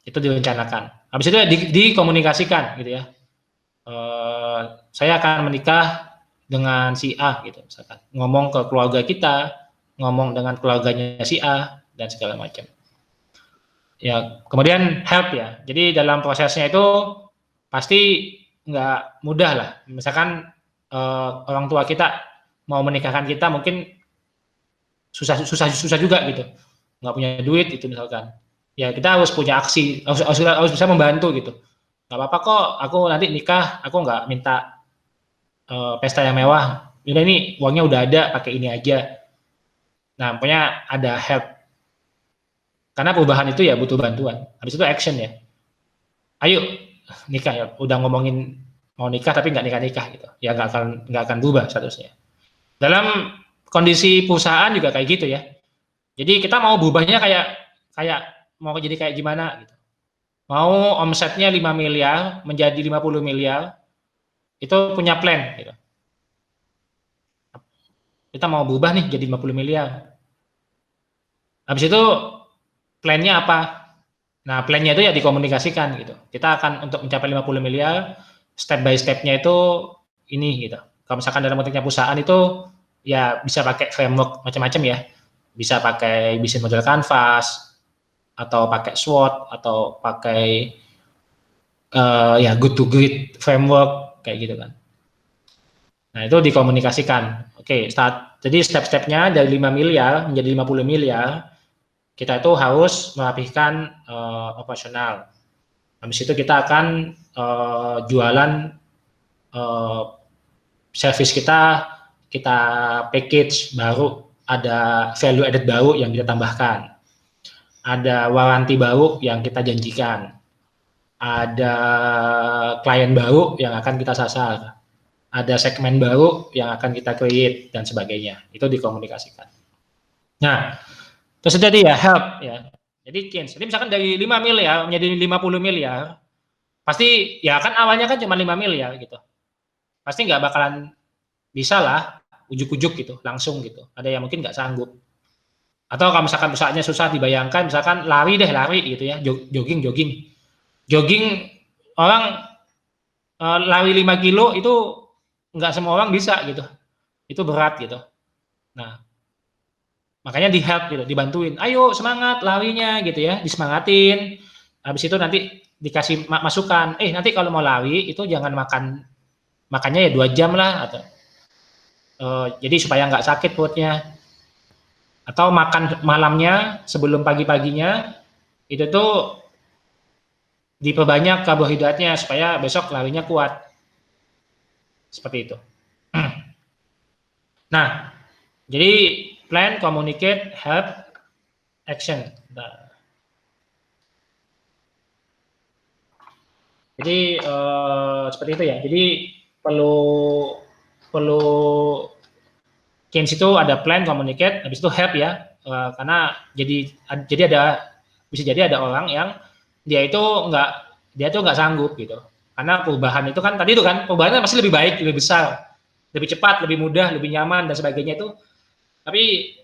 Itu direncanakan. Habis itu dikomunikasikan gitu ya. Saya akan menikah dengan si A gitu misalkan. Ngomong ke keluarga kita, ngomong dengan keluarganya si A dan segala macam. Ya, kemudian help ya. Jadi dalam prosesnya itu pasti nggak mudah lah. Misalkan orang tua kita mau menikahkan kita mungkin susah juga gitu. Nggak punya duit itu misalkan. Ya kita harus punya aksi, harus bisa membantu gitu. Nggak apa-apa kok, aku nanti nikah, aku nggak minta pesta yang mewah. Ini uangnya udah ada, pakai ini aja. Nah, pokoknya ada help. Karena perubahan itu ya butuh bantuan. Habis itu action ya. Ayo nikah ya. Udah ngomongin mau nikah tapi nggak nikah gitu. Ya nggak akan berubah statusnya. Dalam kondisi perusahaan juga kayak gitu ya. Jadi kita mau berubahnya kayak mau jadi kayak gimana gitu. Mau omsetnya 5 miliar menjadi 50 miliar. Itu punya plan gitu. Kita mau berubah nih jadi 50 miliar. Habis itu plannya apa? Nah, plannya itu ya dikomunikasikan gitu. Kita akan untuk mencapai 50 miliar, step by step-nya itu ini gitu. Kalau misalkan dalam konteksnya perusahaan itu ya bisa pakai framework macam-macam ya. Bisa pakai business model canvas, atau pakai SWOT, atau pakai ya good to great framework, kayak gitu kan. Nah, itu dikomunikasikan. Oke, jadi step-stepnya dari 5 miliar menjadi 50 miliar, kita itu harus merapihkan operasional. Habis itu kita akan jualan service kita package baru, ada value added baru yang kita tambahkan. Ada warranty baru yang kita janjikan. Ada klien baru yang akan kita sasar. Ada segmen baru yang akan kita create dan sebagainya. Itu dikomunikasikan. Nah, terus tadi ya help ya. Jadi change. Jadi misalkan dari 5 miliar menjadi 50 miliar, pasti ya kan awalnya kan cuma 5 miliar gitu. Pasti nggak bakalan bisa lah ujuk-ujuk gitu, langsung gitu. Ada yang mungkin nggak sanggup. Atau kalau misalkan usahanya susah dibayangkan, misalkan lari gitu ya, jogging. Jogging orang lari 5 kilo itu nggak semua orang bisa gitu. Itu berat gitu. Nah, makanya di help gitu, dibantuin. Ayo semangat larinya gitu ya, disemangatin. Habis itu nanti dikasih masukan. Nanti kalau mau lari itu jangan makannya ya 2 jam lah atau jadi supaya nggak sakit perutnya. Atau makan malamnya sebelum pagi-paginya itu tuh diperbanyak karbohidratnya supaya besok larinya kuat. Seperti itu. Nah, jadi plan, communicate, help, action. Nah. Jadi seperti itu ya. Jadi perlu change itu ada plan, communicate, habis itu help ya. Karena bisa jadi ada orang yang dia tuh nggak sanggup gitu. Karena perubahan itu kan tadi itu kan perubahannya pasti lebih baik, lebih besar, lebih cepat, lebih mudah, lebih nyaman dan sebagainya itu. Tapi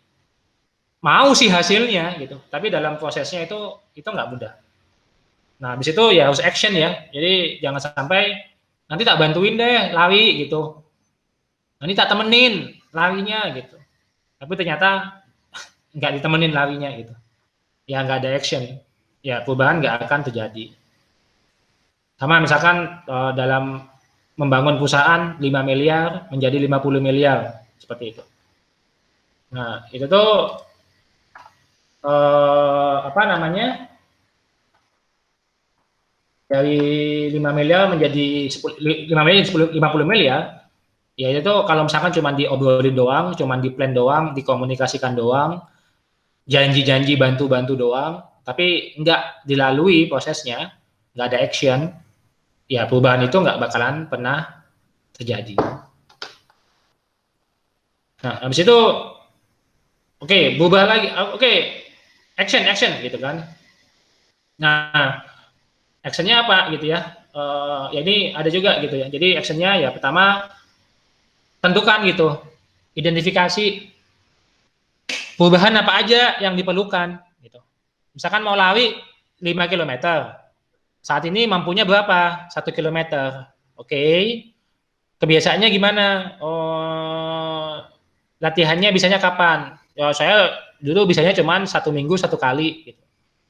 mau sih hasilnya gitu. Tapi dalam prosesnya itu nggak mudah. Nah, habis itu ya harus action ya. Jadi jangan sampai nanti tak bantuin deh lari gitu. Nanti tak temenin larinya gitu. Tapi ternyata nggak ditemenin larinya gitu. Ya nggak ada action. Ya perubahan nggak akan terjadi. Sama misalkan dalam membangun perusahaan 5 miliar menjadi 50 miliar seperti itu. Nah, itu tuh apa namanya? Dari 5 miliar menjadi 5 miliar 50 miliar, ya itu kalau misalkan cuma diobrolin doang, cuma di plan doang, dikomunikasikan doang, janji-janji bantu-bantu doang, tapi nggak dilalui prosesnya, nggak ada action, ya perubahan itu nggak bakalan pernah terjadi. Nah, habis itu, oke, berubah lagi, oke, action gitu kan. Nah, actionnya apa gitu ya? Ya ini ada juga gitu ya. Jadi actionnya ya pertama tentukan gitu, identifikasi perubahan apa aja yang diperlukan gitu. Misalkan mau lari 5 km, saat ini mampunya berapa? 1 km. Oke, kebiasaannya gimana? Oh, latihannya bisanya kapan? Ya saya dulu bisanya cuma 1 minggu 1 kali gitu.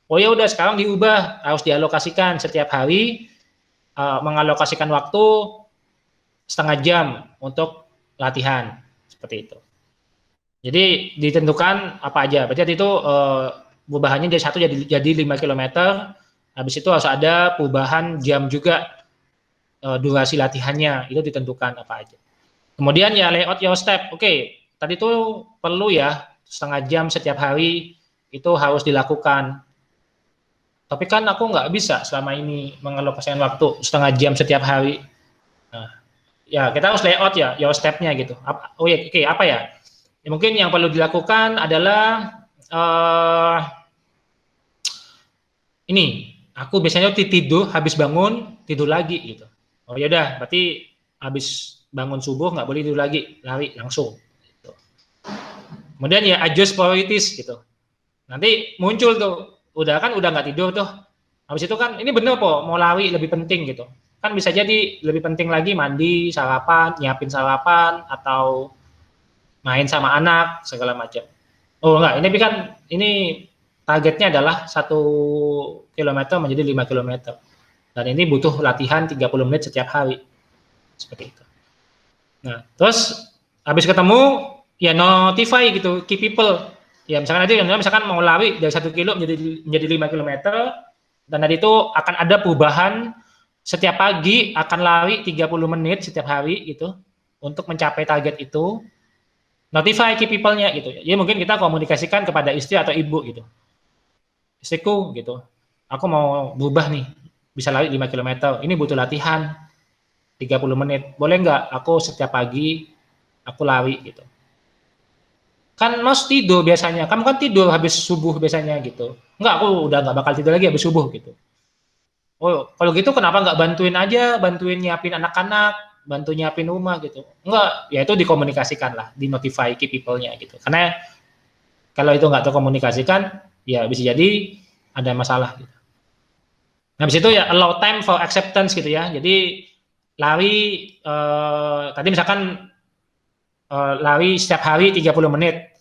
Oh ya udah sekarang diubah, harus dialokasikan setiap hari, mengalokasikan waktu setengah jam untuk latihan seperti itu. Jadi ditentukan apa aja. Berarti itu perubahannya dari 1 jadi 5 km. Habis itu harus ada perubahan jam juga, durasi latihannya itu ditentukan apa aja. Kemudian ya layout your step. Oke, tadi itu perlu ya setengah jam setiap hari itu harus dilakukan. Tapi kan aku nggak bisa selama ini mengalokasikan waktu setengah jam setiap hari. Nah, ya kita harus layout ya, your step-nya gitu. Oh ya, oke, apa ya? Ya? Mungkin yang perlu dilakukan adalah ini. Aku biasanya tidur, habis bangun tidur lagi gitu. Oh ya udah, berarti habis bangun subuh nggak boleh tidur lagi, lari langsung. Gitu. Kemudian ya adjust priorities gitu. Nanti muncul tuh. Udah nggak tidur tuh. Habis itu kan ini bener po, mau lari lebih penting gitu. Kan bisa jadi lebih penting lagi mandi, sarapan, nyiapin sarapan atau main sama anak segala macam. Oh enggak, ini kan ini targetnya adalah 1 kilometer menjadi 5 kilometer. Dan ini butuh latihan 30 menit setiap hari. Seperti itu. Nah, terus habis ketemu ya notify gitu, key people. Ya misalkan mau lari dari 1 kilo menjadi 5 km dan tadi itu akan ada perubahan setiap pagi akan lari 30 menit setiap hari gitu untuk mencapai target itu. Notify key people-nya gitu. Ya mungkin kita komunikasikan kepada istri atau ibu gitu. Istriku gitu. Aku mau berubah nih, bisa lari 5 km. Ini butuh latihan 30 menit. Boleh nggak aku setiap pagi aku lari gitu. Kan Mas tidur biasanya, kamu kan tidur habis subuh biasanya gitu. Enggak, aku udah nggak bakal tidur lagi habis subuh gitu. Oh, kalau gitu kenapa nggak bantuin nyiapin anak-anak, bantu nyiapin rumah gitu. Enggak, ya itu dikomunikasikan lah, di notify key people-nya gitu. Karena kalau itu nggak terkomunikasikan, ya bisa jadi ada masalah gitu. Nah, habis itu ya allow time for acceptance gitu ya. Jadi lari, tadi misalkan lari setiap hari 30 menit,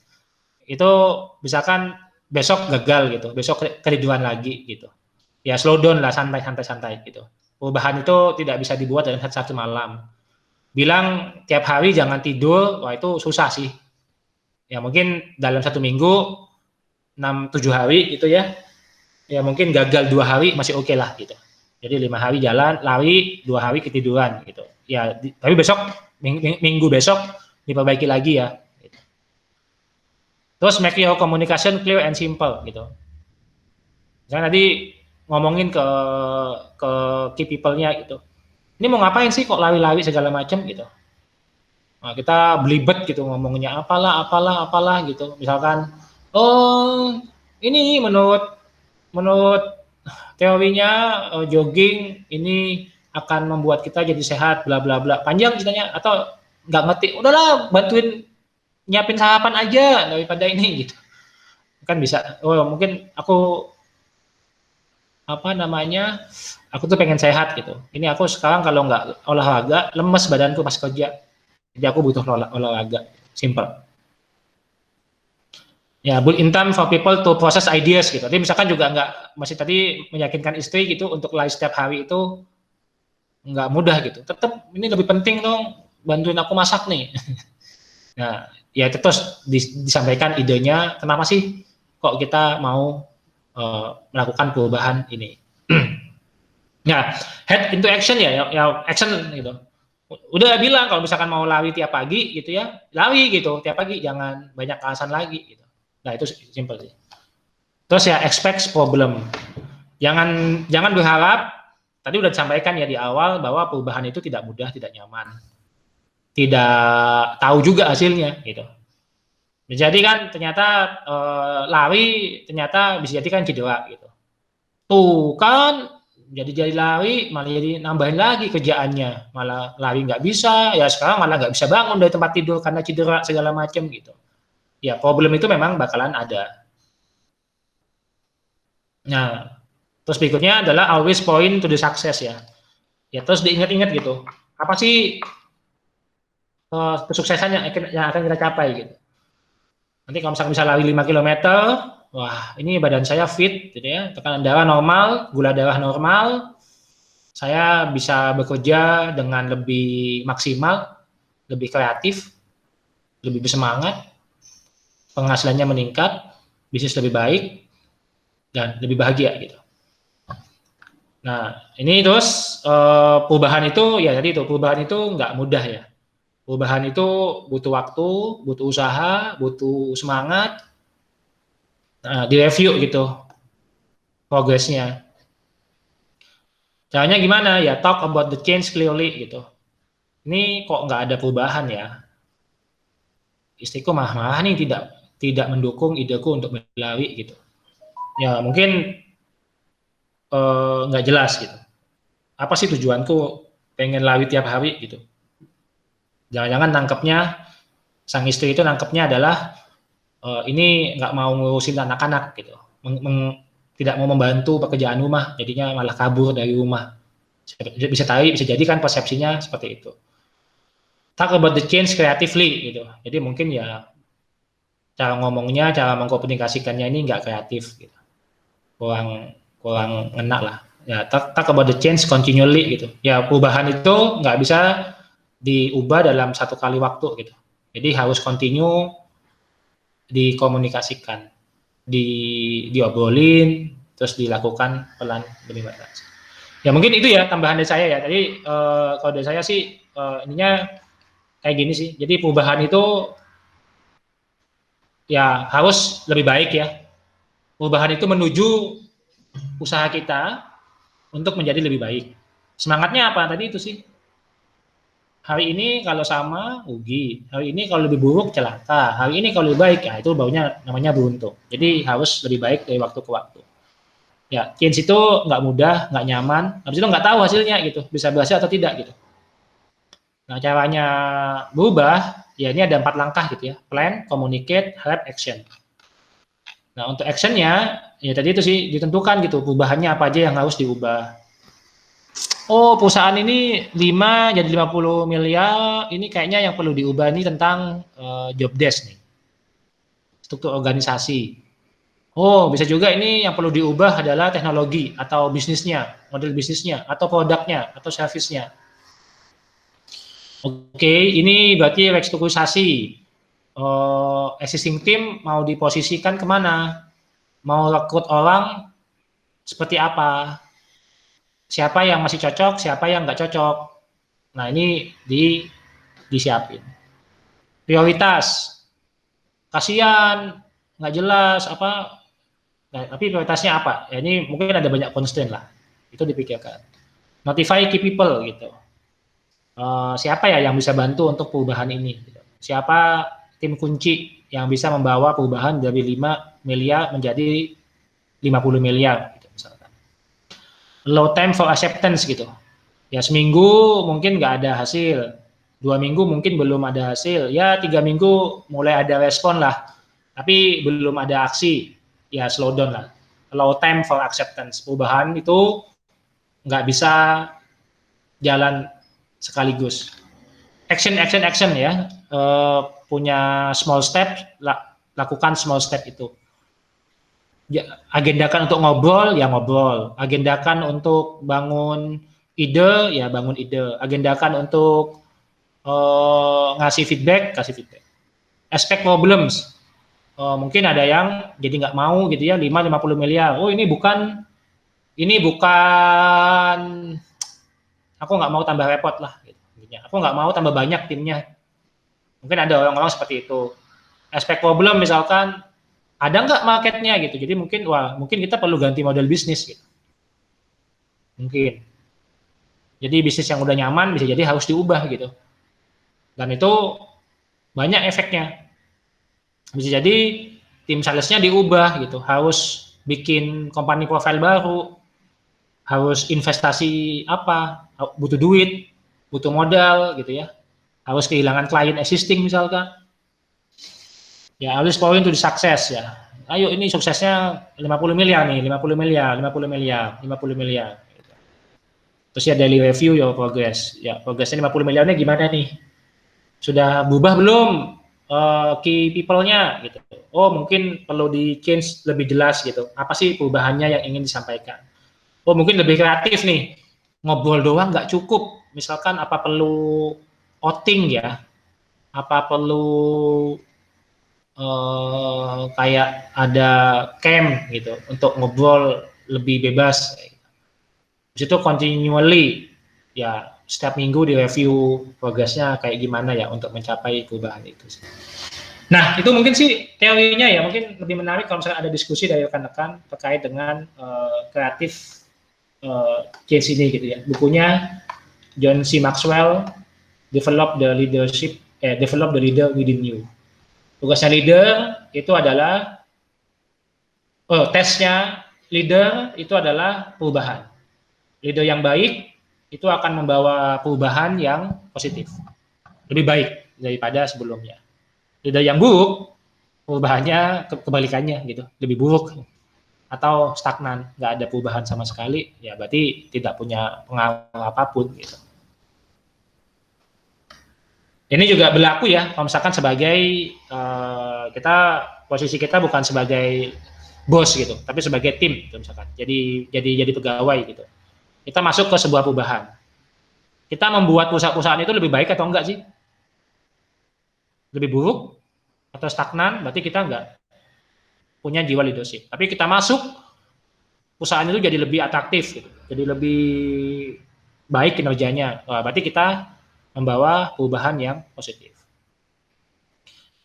itu misalkan besok gagal gitu, besok ketiduran lagi gitu. Ya slow down lah, santai gitu. Perubahan itu tidak bisa dibuat dalam satu malam. Bilang tiap hari jangan tidur, wah itu susah sih. Ya mungkin dalam 1 minggu 6-7 hari gitu ya. Ya mungkin gagal 2 hari masih oke lah gitu. Jadi 5 hari jalan, lari, 2 hari ketiduran gitu. Ya tapi besok minggu besok diperbaiki lagi ya. Gitu. Terus make your communication clear and simple gitu. Misalnya tadi ngomongin ke key people-nya gitu. Ini mau ngapain sih kok lari-lari segala macam gitu. Nah, kita belibet gitu ngomongnya apalah gitu. Misalkan, oh ini menurut teorinya jogging ini akan membuat kita jadi sehat, bla bla bla. Panjang ceritanya, atau nggak ngerti, udahlah bantuin nyiapin sarapan aja daripada ini gitu. Kan bisa. Oh, mungkin aku aku tuh pengen sehat gitu. Ini aku sekarang kalau nggak olahraga, lemes badanku pas kerja. Jadi aku butuh olahraga. Simple. Ya, in time for people to process ideas gitu. Jadi misalkan juga masih tadi meyakinkan istri gitu untuk lari setiap hari itu nggak mudah gitu. Tetap ini lebih penting dong, bantuin aku masak nih. Nah, ya terus disampaikan idenya, kenapa sih kok kita mau melakukan perubahan ini. Nah, head into action ya action gitu. Udah bilang kalau misalkan mau lari tiap pagi gitu ya, lari gitu tiap pagi, jangan banyak alasan lagi gitu. Nah, itu simple sih. Terus ya expect problem. Jangan berharap, tadi udah disampaikan ya di awal bahwa perubahan itu tidak mudah, tidak nyaman. Tidak tahu juga hasilnya gitu. Jadi kan ternyata lari ternyata bisa jadi kan cedera gitu. Tuh kan jadi lari malah jadi nambahin lagi kerjaannya, malah lari nggak bisa, ya sekarang malah nggak bisa bangun dari tempat tidur karena cedera segala macam gitu. Ya problem itu memang bakalan ada. Nah, terus berikutnya adalah always point to the success ya. Ya terus diingat-ingat gitu, apa sih kesuksesan yang akan kita capai gitu. Nanti kalau misalnya bisa lari 5 km, wah ini badan saya fit gitu ya, tekanan darah normal, gula darah normal, saya bisa bekerja dengan lebih maksimal, lebih kreatif, lebih bersemangat, penghasilannya meningkat, bisnis lebih baik, dan lebih bahagia gitu. Nah ini terus perubahan itu ya tadi itu, perubahan itu nggak mudah ya. Perubahan itu butuh waktu, butuh usaha, butuh semangat. Nah, direview gitu progresnya. Caranya gimana ya? Talk about the change clearly gitu. Ini kok nggak ada perubahan ya? Istriku marah-marah nih, tidak mendukung ideku untuk berlari gitu. Ya mungkin nggak jelas gitu. Apa sih tujuanku pengen lari tiap hari gitu? Jangan-jangan nangkepnya, sang istri itu nangkepnya adalah ini nggak mau ngurusin anak-anak gitu, tidak mau membantu pekerjaan rumah, jadinya malah kabur dari rumah. Bisa jadi kan persepsinya seperti itu. Talk about the change creatively gitu. Jadi mungkin ya cara ngomongnya, cara mengkomunikasikannya ini nggak kreatif gitu. Kurang ngena lah. Ya talk about the change continually gitu. Ya perubahan itu nggak bisa diubah dalam satu kali waktu gitu. Jadi harus continue dikomunikasikan, diobrolin, terus dilakukan pelan demi pelan. Ya mungkin itu ya tambahan dari saya ya. Tadi kalau dari saya sih ininya kayak gini sih. Jadi perubahan itu ya harus lebih baik ya. Perubahan itu menuju usaha kita untuk menjadi lebih baik. Semangatnya apa? Tadi itu sih. Hari ini kalau sama, rugi. Hari ini kalau lebih buruk, celaka. Hari ini kalau lebih baik, ya itu baunya namanya beruntung. Jadi harus lebih baik dari waktu ke waktu. Ya, change itu nggak mudah, nggak nyaman. Habis itu nggak tahu hasilnya gitu, bisa berhasil atau tidak gitu. Nah, caranya berubah, ya ini ada 4 langkah gitu ya. Plan, communicate, help, action. Nah, untuk actionnya, ya tadi itu sih ditentukan gitu, perubahannya apa aja yang harus diubah. Oh, perusahaan ini 5 jadi 50 miliar, ini kayaknya yang perlu diubah ini tentang job desk nih. Struktur organisasi. Oh, bisa juga ini yang perlu diubah adalah teknologi atau bisnisnya, model bisnisnya, atau produknya, atau servisnya. Oke, ini berarti restrukturisasi. Existing team mau diposisikan kemana? Mau rekrut orang seperti apa? Siapa yang masih cocok, siapa yang nggak cocok. Nah, ini disiapin. Prioritas. Kasihan, nggak jelas apa. Nah, tapi prioritasnya apa? Ya, ini mungkin ada banyak constraint lah. Itu dipikirkan. Notify key people gitu. Siapa ya yang bisa bantu untuk perubahan ini? Gitu. Siapa tim kunci yang bisa membawa perubahan dari 5 miliar menjadi 50 miliar gitu misalkan. Low time for acceptance gitu. Ya seminggu mungkin nggak ada hasil, 2 minggu mungkin belum ada hasil, ya 3 minggu mulai ada respon lah, tapi belum ada aksi, ya slow down lah. Allow time for acceptance. Perubahan itu nggak bisa jalan sekaligus. Action ya. Punya small step, lakukan small step itu. Ya, agendakan untuk ngobrol, ya ngobrol. Agendakan untuk bangun ide, ya bangun ide. Agendakan untuk ngasih feedback, kasih feedback. Expect problems. Mungkin ada yang jadi nggak mau gitu ya, 50 miliar. Oh ini bukan, aku nggak mau tambah repot lah. Gitu. Aku nggak mau tambah banyak timnya. Mungkin ada orang-orang seperti itu. Expect problem misalkan, ada nggak marketnya gitu. Jadi mungkin kita perlu ganti model bisnis gitu. Mungkin. Jadi bisnis yang udah nyaman bisa jadi harus diubah gitu. Dan itu banyak efeknya. Bisa jadi tim salesnya diubah gitu, harus bikin company profile baru, harus investasi apa, butuh duit, butuh modal gitu ya. Harus kehilangan klien existing misalkan. Ya, harus point to the success ya. Ayo ini suksesnya 50 miliar nih, 50 miliar, 50 miliar, 50 miliar. Terus ya daily review your progress. Ya, progresnya 50 miliarnya gimana nih? Sudah berubah belum key people-nya gitu. Oh, mungkin perlu di change lebih jelas gitu. Apa sih perubahannya yang ingin disampaikan? Oh, mungkin lebih kreatif nih. Ngobrol doang nggak cukup. Misalkan apa perlu outing ya? Apa perlu kayak ada camp gitu untuk ngobrol lebih bebas. Di situ continually ya setiap minggu di review progresnya kayak gimana ya untuk mencapai perubahan itu. Nah itu mungkin sih teorinya ya, mungkin lebih menarik kalau misalnya ada diskusi dari rekan-rekan terkait dengan kreatif change ini gitu ya. Bukunya John C. Maxwell, Develop the Leader Within You. Tugasnya leader itu adalah tesnya leader itu adalah perubahan. Leader yang baik itu akan membawa perubahan yang positif, lebih baik daripada sebelumnya. Leader yang buruk, perubahannya kebalikannya gitu, lebih buruk atau stagnan, nggak ada perubahan sama sekali, ya berarti tidak punya pengaruh apapun gitu. Ini juga berlaku ya, kalau misalkan sebagai posisi kita bukan sebagai bos gitu, tapi sebagai tim gitu misalkan. Jadi pegawai gitu. Kita masuk ke sebuah perubahan. Kita membuat perusahaan itu lebih baik atau enggak sih? Lebih buruk atau stagnan, berarti kita enggak punya jiwa leadership. Tapi kita masuk, perusahaan itu jadi lebih atraktif gitu. Jadi lebih baik kinerjanya. Berarti kita membawa perubahan yang positif.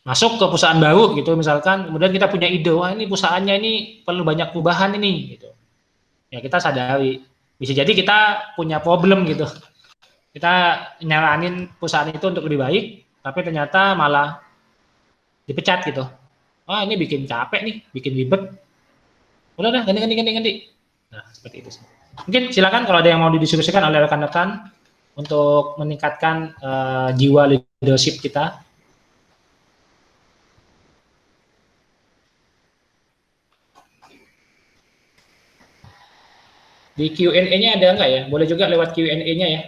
Masuk ke perusahaan baru gitu misalkan, kemudian kita punya ide, wah ini perusahaannya ini perlu banyak perubahan ini gitu. Ya kita sadari, bisa jadi kita punya problem gitu. Kita nyaranin perusahaan itu untuk lebih baik, tapi ternyata malah dipecat gitu. Wah ini bikin capek nih, bikin ribet. Udah dah ganti. Nah seperti itu sih. Mungkin silakan kalau ada yang mau didiskusikan oleh rekan-rekan untuk meningkatkan jiwa leadership kita. Di Q&A-nya ada nggak ya? Boleh juga lewat Q&A-nya ya.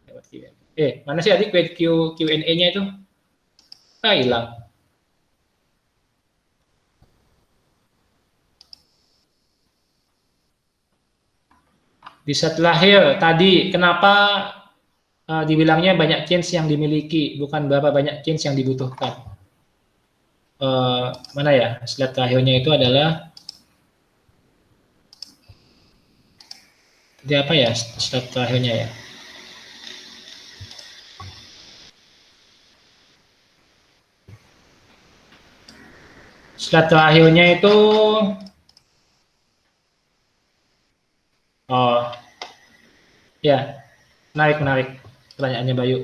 Lewat Q&A. Mana sih adik Q&A-nya itu? Hilang. Di set lahir tadi, kenapa dibilangnya banyak change yang dimiliki, bukan berapa banyak change yang dibutuhkan? Mana ya? Slide terakhirnya itu adalah di apa ya? Slide terakhirnya ya. Slide terakhirnya itu ya, menarik pertanyaannya Bayu.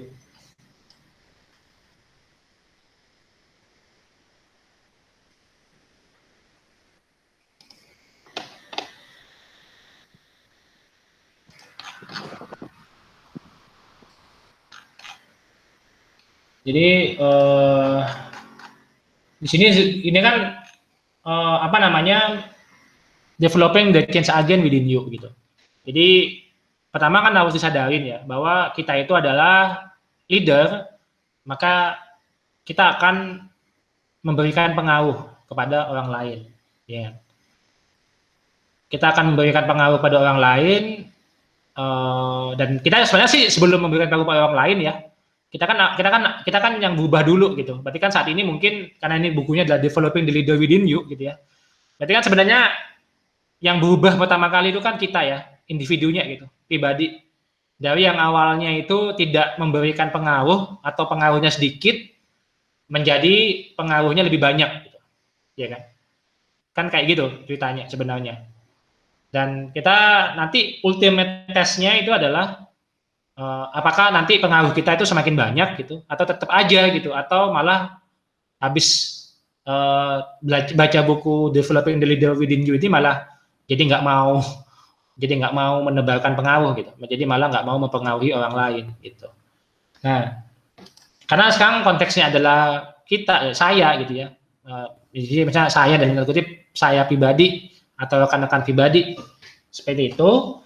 Jadi di sini ini kan apa namanya, developing the change agent within you gitu. Jadi pertama kan harus disadarin ya bahwa kita itu adalah leader, maka kita akan memberikan pengaruh kepada orang lain. Ya. Kita akan memberikan pengaruh pada orang lain, dan kita sebenarnya sih sebelum memberikan pengaruh pada orang lain ya, kita kan yang berubah dulu gitu. Berarti kan saat ini mungkin karena ini bukunya adalah developing the leader within you gitu ya. Berarti kan sebenarnya yang berubah pertama kali itu kan kita ya, individunya gitu, pribadi. Dari yang awalnya itu tidak memberikan pengaruh atau pengaruhnya sedikit menjadi pengaruhnya lebih banyak gitu. Ya kan? Kan kayak gitu ceritanya sebenarnya. Dan kita nanti ultimate testnya itu adalah apakah nanti pengaruh kita itu semakin banyak gitu, atau tetap aja gitu, atau malah habis baca buku Developing the Leader Within You ini malah jadi nggak mau menebarkan pengaruh gitu, jadi malah nggak mau mempengaruhi orang lain gitu. Nah, karena sekarang konteksnya adalah kita, saya gitu ya. Jadi misalnya saya dan kutip saya pribadi atau rekan-rekan pribadi seperti itu,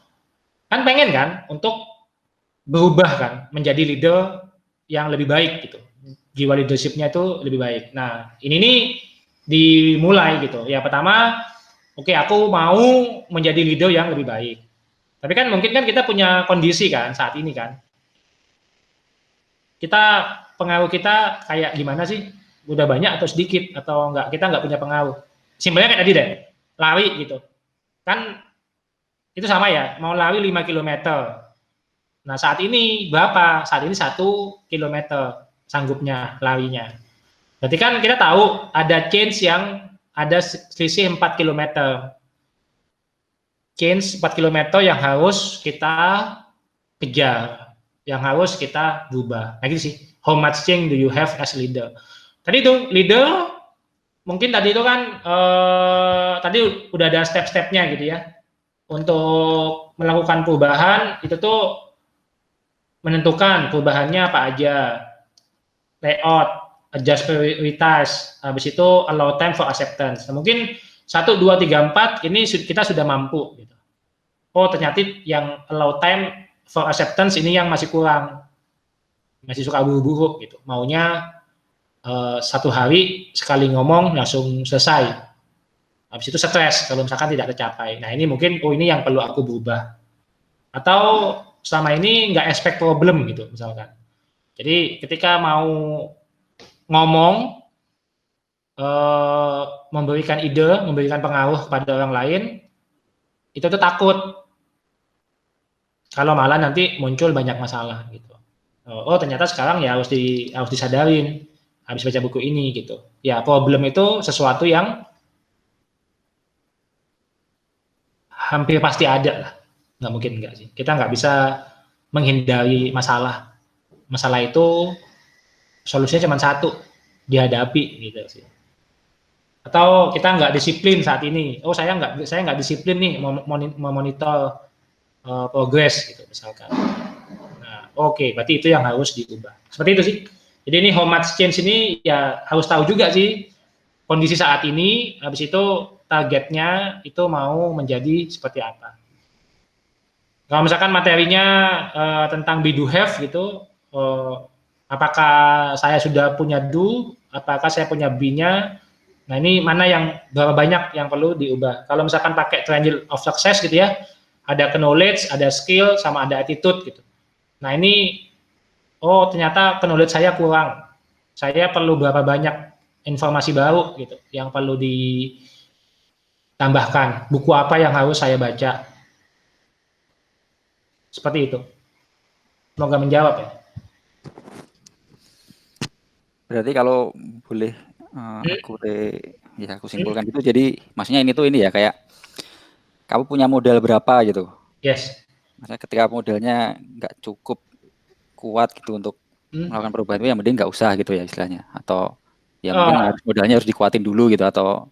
kan pengen kan untuk berubah kan menjadi leader yang lebih baik gitu, jiwa leadershipnya itu lebih baik. Nah ini nih dimulai gitu ya, pertama oke, aku mau menjadi leader yang lebih baik, tapi kan mungkin kan kita punya kondisi kan saat ini kan, kita pengaruh kita kayak gimana sih, udah banyak atau sedikit, atau enggak, kita nggak punya pengaruh. Simpelnya kayak tadi deh, lari gitu kan, itu sama ya, mau lari 5 km. Nah saat ini berapa? Saat ini 1 km sanggupnya larinya. Berarti kan kita tahu ada change yang ada selisih 4 km. Change 4 km yang harus kita kejar, yang harus kita rubah. Nah gitu sih, how much change do you have as leader? Tadi itu leader, mungkin tadi itu kan tadi udah ada step-stepnya gitu ya. Untuk melakukan perubahan itu tuh menentukan perubahannya apa aja, layout, adjust prioritas, habis itu allow time for acceptance. Nah, mungkin 1, 2, 3, 4 ini kita sudah mampu gitu. Oh ternyata yang allow time for acceptance ini yang masih kurang, masih suka buru-buru gitu, maunya 1 hari sekali ngomong langsung selesai. Habis itu stres kalau misalkan tidak tercapai. Nah ini mungkin, oh ini yang perlu aku berubah. Atau selama ini nggak expect problem gitu misalkan. Jadi ketika mau ngomong, memberikan ide, memberikan pengaruh pada orang lain, itu tuh takut kalau malah nanti muncul banyak masalah gitu. Oh ternyata sekarang ya harus disadarin, habis baca buku ini gitu. Ya problem itu sesuatu yang hampir pasti ada lah, nggak mungkin enggak sih. Kita nggak bisa menghindari masalah. Masalah itu solusinya cuma satu, dihadapi gitu sih. Atau kita nggak disiplin saat ini. Oh saya nggak disiplin nih memonitor progress gitu misalkan. Nah oke, berarti itu yang harus diubah. Seperti itu sih. Jadi ini how much change ini ya harus tahu juga sih kondisi saat ini, habis itu targetnya itu mau menjadi seperti apa. Kalau misalkan materinya tentang be do have gitu, apakah saya sudah punya do, apakah saya punya be-nya, nah ini mana yang berapa banyak yang perlu diubah. Kalau misalkan pakai triangle of success gitu ya, ada knowledge, ada skill, sama ada attitude gitu. Nah ini, oh ternyata knowledge saya kurang, saya perlu berapa banyak informasi baru gitu yang perlu ditambahkan, buku apa yang harus saya baca, seperti itu. Semoga menjawab ya. Berarti kalau boleh aku simpulkan gitu, jadi maksudnya ini ya kayak kamu punya modal berapa gitu. Yes. Maksudnya ketika modalnya nggak cukup kuat gitu untuk melakukan perubahan itu, yang mending nggak usah gitu ya istilahnya, atau ya mungkin modalnya harus dikuatin dulu gitu, atau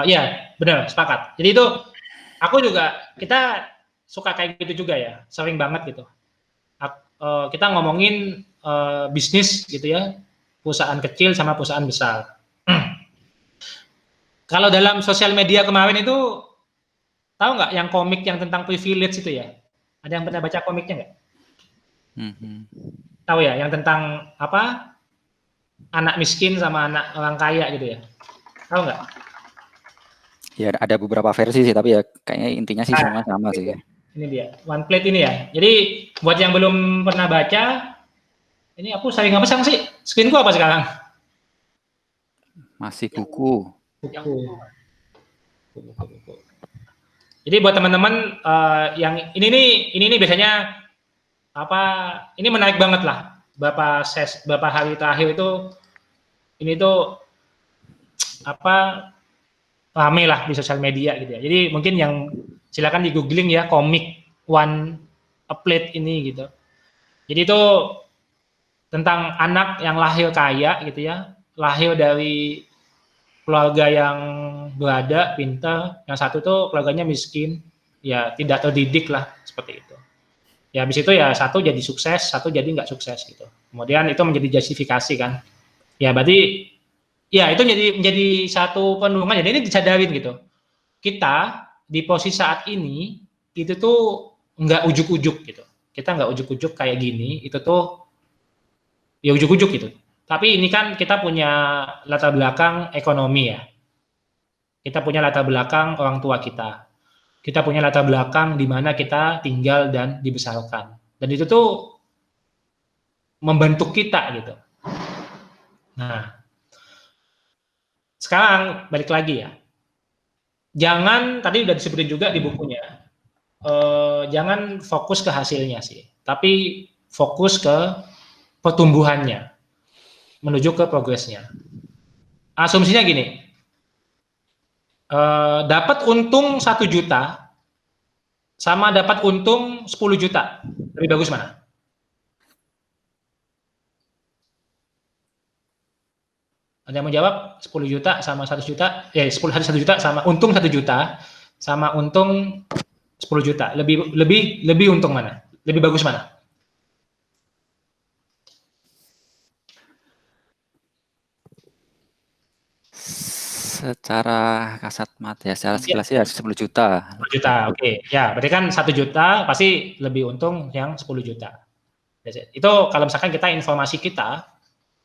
ya benar, sepakat. Jadi itu aku juga, kita suka kayak gitu juga ya, sering banget gitu. Kita ngomongin bisnis gitu ya, perusahaan kecil sama perusahaan besar. Kalau dalam sosial media kemarin itu, tahu nggak yang komik yang tentang privilege itu ya? Ada yang pernah baca komiknya nggak? Tahu ya, yang tentang apa? Anak miskin sama anak orang kaya gitu ya? Tahu nggak? Ya ada beberapa versi sih, tapi ya kayaknya intinya sih semua sama sih. Ini dia, one plate ini ya. Jadi buat yang belum pernah baca, ini aku sering apa sih? Screenku apa sekarang? Masih buku. Buku. Jadi buat teman-teman yang ini biasanya apa? Ini menarik banget lah. Beberapa hari terakhir itu ini tuh apa? Rame lah di sosial media gitu ya. Jadi mungkin yang silakan di googling ya, komik One Plate ini gitu. Jadi itu tentang anak yang lahir kaya gitu ya, lahir dari keluarga yang berada, pintar, yang satu tuh keluarganya miskin, ya tidak terdidik lah seperti itu. Ya habis itu ya satu jadi sukses, satu jadi nggak sukses gitu. Kemudian itu menjadi justifikasi kan. Ya berarti ya itu menjadi satu penurunan. Jadi ini disadarin gitu. Kita di posisi saat ini itu tuh nggak ujuk-ujuk gitu. Kita nggak ujuk-ujuk kayak gini. Itu tuh ya ujuk-ujuk gitu. Tapi ini kan kita punya latar belakang ekonomi ya. Kita punya latar belakang orang tua kita. Kita punya latar belakang di mana kita tinggal dan dibesarkan. Dan itu tuh membentuk kita gitu. Nah, sekarang balik lagi ya, jangan tadi udah disebutin juga di bukunya, jangan fokus ke hasilnya sih, tapi fokus ke pertumbuhannya, menuju ke progresnya. Asumsinya gini, dapat untung 1 juta sama dapat untung 10 juta, lebih bagus mana? Ada yang mau jawab? 10 juta sama 1 juta, 1 juta sama untung 1 juta sama untung 10 juta. Lebih untung mana? Lebih bagus mana? Secara kasat mata ya, secara sekilas ya 10 juta. 10 juta, oke. Ya, berarti kan 1 juta pasti lebih untung yang 10 juta. Itu kalau misalkan kita informasi kita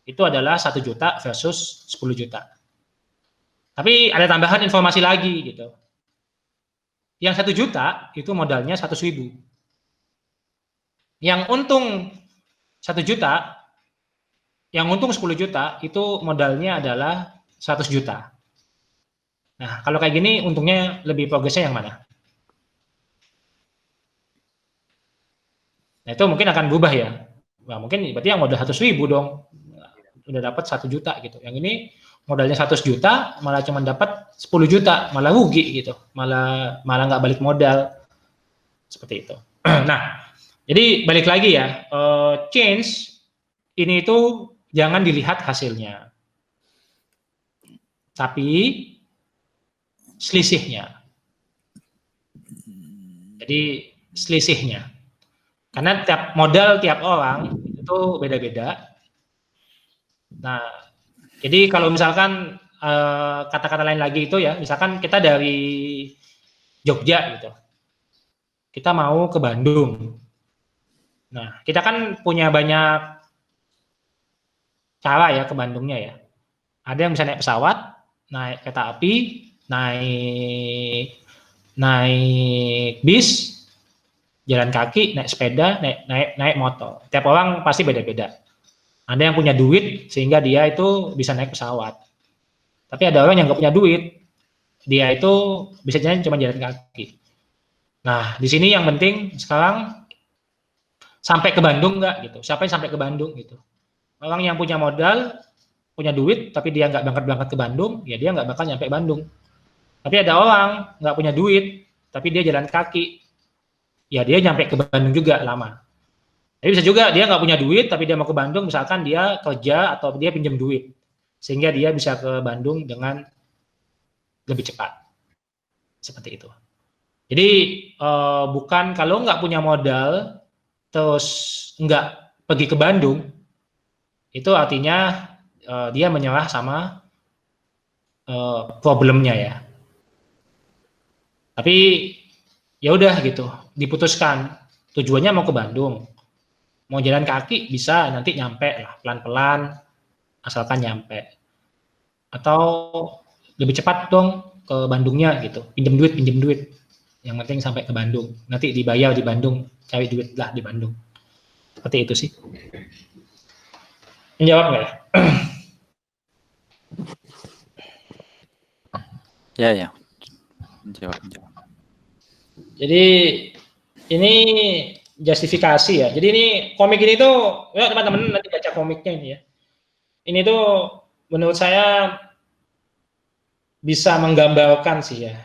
itu adalah 1 juta versus 10 juta. Tapi ada tambahan informasi lagi gitu. Yang 1 juta itu modalnya 100.000. Yang untung 1 juta, yang untung 10 juta itu modalnya adalah 100 juta. Nah, kalau kayak gini untungnya lebih progresnya yang mana? Nah, itu mungkin akan berubah ya. Nah, mungkin berarti yang modal 100.000 dong. Udah dapat 1 juta gitu. Yang ini modalnya 100 juta malah cuma dapat 10 juta, malah rugi gitu. Malah nggak balik modal. Seperti itu. Nah, jadi balik lagi ya, change ini itu jangan dilihat hasilnya. Tapi selisihnya. Jadi selisihnya. Karena tiap modal tiap orang itu beda-beda. Nah, jadi kalau misalkan kata-kata lain lagi itu ya, misalkan kita dari Jogja gitu, kita mau ke Bandung. Nah, kita kan punya banyak cara ya ke Bandungnya ya. Ada yang bisa naik pesawat, naik kereta api, naik bis, jalan kaki, naik sepeda, naik motor. Tiap orang pasti beda-beda. Ada yang punya duit sehingga dia itu bisa naik pesawat. Tapi ada orang yang nggak punya duit, dia itu bisa jalan cuma jalan kaki. Nah, di sini yang penting sekarang sampai ke Bandung nggak gitu. Siapa yang sampai ke Bandung gitu? Orang yang punya modal, punya duit, tapi dia nggak berangkat ke Bandung, ya dia nggak bakal nyampe Bandung. Tapi ada orang nggak punya duit, tapi dia jalan kaki, ya dia nyampe ke Bandung juga lama. Jadi bisa juga dia nggak punya duit, tapi dia mau ke Bandung, misalkan dia kerja atau dia pinjam duit, sehingga dia bisa ke Bandung dengan lebih cepat. Seperti itu. Jadi bukan kalau nggak punya modal, terus nggak pergi ke Bandung, itu artinya dia menyerah sama problemnya ya. Tapi ya udah gitu, diputuskan tujuannya mau ke Bandung, mau jalan kaki bisa, nanti nyampe lah pelan-pelan asalkan nyampe, atau lebih cepat dong ke Bandungnya gitu, pinjem duit, yang penting sampai ke Bandung, nanti dibayar di Bandung, cari duit lah di Bandung, seperti itu sih. Menjawab nggak ya? Ya. Menjawab. Jadi ini justifikasi ya. Jadi ini komik ini tuh, ya teman-teman nanti baca komiknya ini ya. Ini tuh menurut saya bisa menggambarkan sih ya.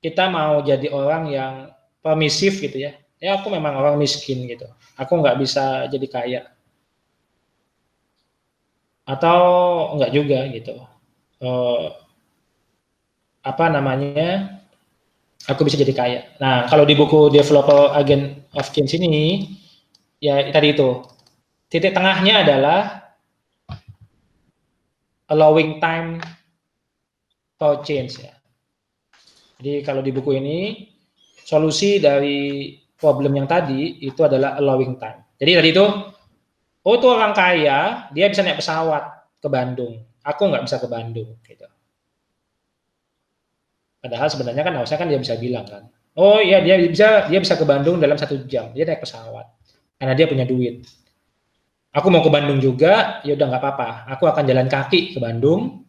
Kita mau jadi orang yang permisif gitu ya. Ya aku memang orang miskin gitu. Aku nggak bisa jadi kaya. Atau enggak juga gitu. Aku bisa jadi kaya. Nah, kalau di buku Developer Agent of Change ini, ya tadi itu, titik tengahnya adalah allowing time for change ya. Jadi kalau di buku ini, solusi dari problem yang tadi itu adalah allowing time. Jadi tadi itu, itu orang kaya, dia bisa naik pesawat ke Bandung. Aku nggak bisa ke Bandung gitu. Padahal sebenarnya kan harusnya kan dia bisa bilang kan, oh iya dia bisa ke Bandung dalam 1 jam, dia naik pesawat karena dia punya duit. Aku mau ke Bandung juga, ya udah nggak apa-apa, aku akan jalan kaki ke Bandung,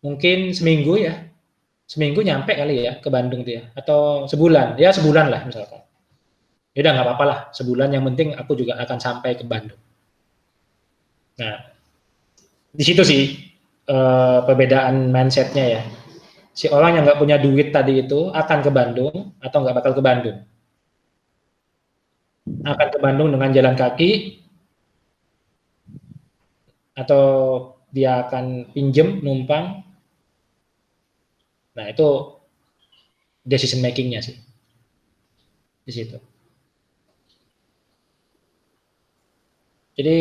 mungkin seminggu nyampe kali ya ke Bandung dia, atau sebulan lah misalkan. Ya udah nggak apa-apa lah, sebulan yang penting aku juga akan sampai ke Bandung. Nah, di situ sih perbedaan mindsetnya ya. Si orang yang nggak punya duit tadi itu akan ke Bandung atau nggak bakal ke Bandung. Akan ke Bandung dengan jalan kaki atau dia akan pinjem, numpang. Nah, itu decision making-nya sih. Di situ. Jadi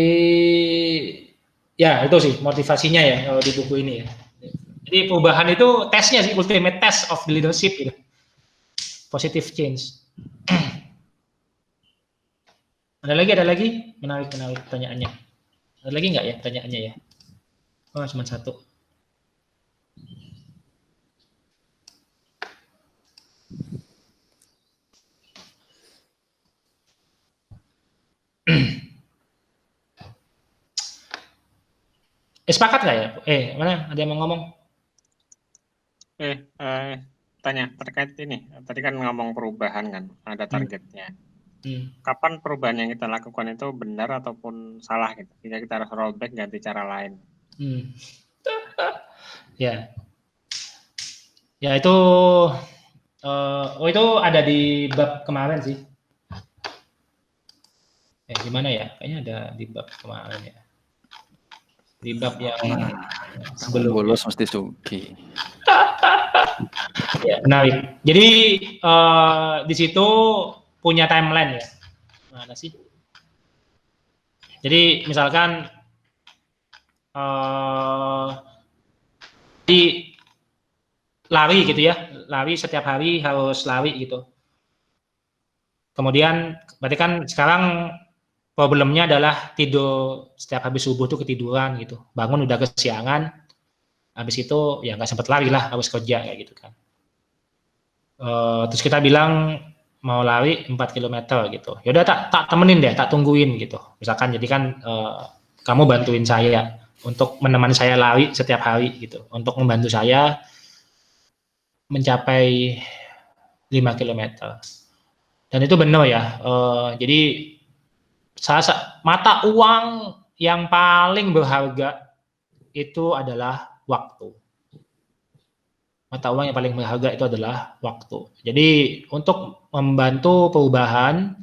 ya itu sih motivasinya ya kalau di buku ini ya. Jadi perubahan itu tesnya sih, ultimate test of the leadership gitu. Positive change. Ada lagi? Menarik pertanyaannya. Ada lagi nggak ya pertanyaannya ya? Oh, cuma 1. Sepakat nggak ya? Mana? Ada yang mau ngomong? Tanya terkait ini. Tadi kan ngomong perubahan kan, ada targetnya. Kapan perubahan yang kita lakukan itu benar ataupun salah gitu? Jika kita harus rollback ganti cara lain. Ya itu itu ada di bab kemarin sih. Gimana ya? Kayaknya ada di bab kemarin ya. Di bab yang sebelum bolos mesti sugi. Ya, menarik. Jadi di situ punya timeline ya. Mana sih? Jadi misalkan di lari gitu ya, lari setiap hari harus lari gitu. Kemudian berarti kan sekarang problemnya adalah tidur setiap habis subuh tuh ketiduran gitu, bangun udah kesiangan, habis itu ya nggak sempat lari lah, harus kerja kayak gitu kan. Terus kita bilang mau lari 4 km gitu, yaudah tak temenin deh, tak tungguin gitu, misalkan jadi kan kamu bantuin saya untuk menemani saya lari setiap hari gitu, untuk membantu saya mencapai 5 km. Dan itu benar ya, jadi mata uang yang paling berharga itu adalah waktu. Mata uang yang paling berharga itu adalah waktu. Jadi untuk membantu perubahan,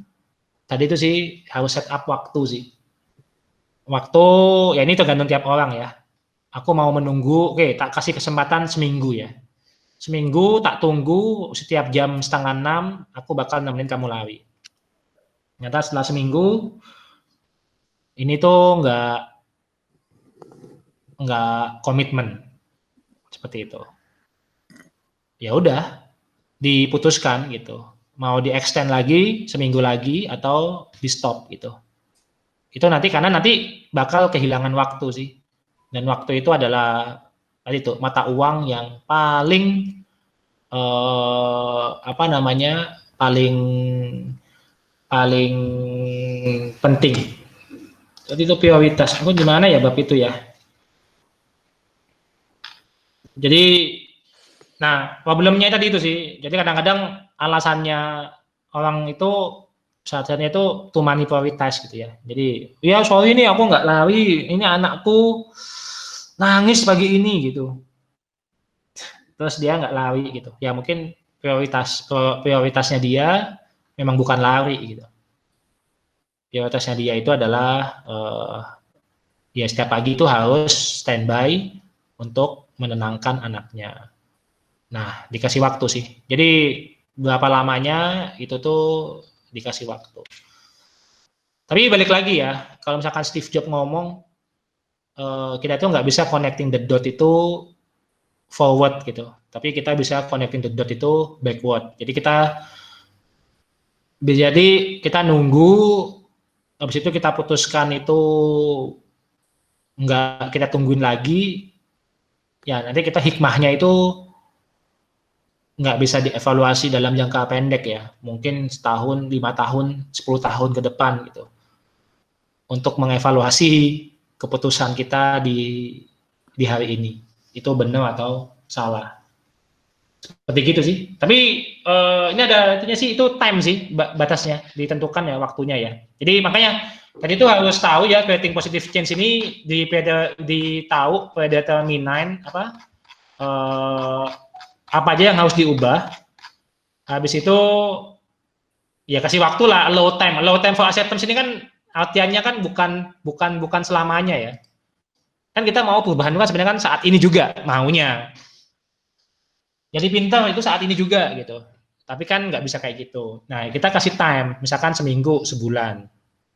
tadi itu sih harus set up waktu sih. Waktu, ya ini tergantung tiap orang ya. Aku mau menunggu, oke, tak kasih kesempatan seminggu ya. Seminggu tak tunggu, setiap jam 5:30 aku bakal nemenin kamu lari. Ternyata setelah seminggu ini tuh nggak komitmen seperti itu. Ya udah, diputuskan gitu. Mau di-extend lagi seminggu lagi atau di-stop gitu. Itu nanti karena nanti bakal kehilangan waktu sih. Dan waktu itu adalah tadi tuh mata uang yang paling paling penting. Jadi itu prioritas. Aku gimana ya bab itu ya. Jadi, nah problemnya tadi itu sih. Jadi kadang-kadang alasannya orang itu saatnya itu too many prioritas gitu ya. Jadi, ya sorry nih aku nggak lari, ini anakku nangis pagi ini gitu. Terus dia nggak lari gitu. Ya mungkin prioritasnya dia memang bukan lari gitu. Prioritasnya dia itu adalah ya setiap pagi itu harus standby untuk menenangkan anaknya. Nah, dikasih waktu sih. Jadi berapa lamanya itu tuh dikasih waktu. Tapi balik lagi ya, kalau misalkan Steve Jobs ngomong kita tuh nggak bisa connecting the dot itu forward gitu, tapi kita bisa connecting the dot itu backward. Jadi kita nunggu, habis itu kita putuskan itu nggak kita tungguin lagi, ya nanti kita hikmahnya itu nggak bisa dievaluasi dalam jangka pendek ya, mungkin setahun, 5 tahun, 10 tahun ke depan gitu, untuk mengevaluasi keputusan kita di hari ini, itu benar atau salah. Seperti gitu sih. Tapi ini ada artinya sih, itu time sih batasnya, ditentukan ya waktunya ya. Jadi makanya tadi itu harus tahu ya, creating positive change ini predetermine apa aja yang harus diubah. Habis itu ya kasih waktu lah, allow time for acceptance ini kan artiannya kan bukan selamanya ya. Kan kita mau perubahan kan sebenarnya kan saat ini juga maunya. Jadi pintar itu saat ini juga gitu. Tapi kan nggak bisa kayak gitu. Nah, kita kasih time, misalkan seminggu, sebulan.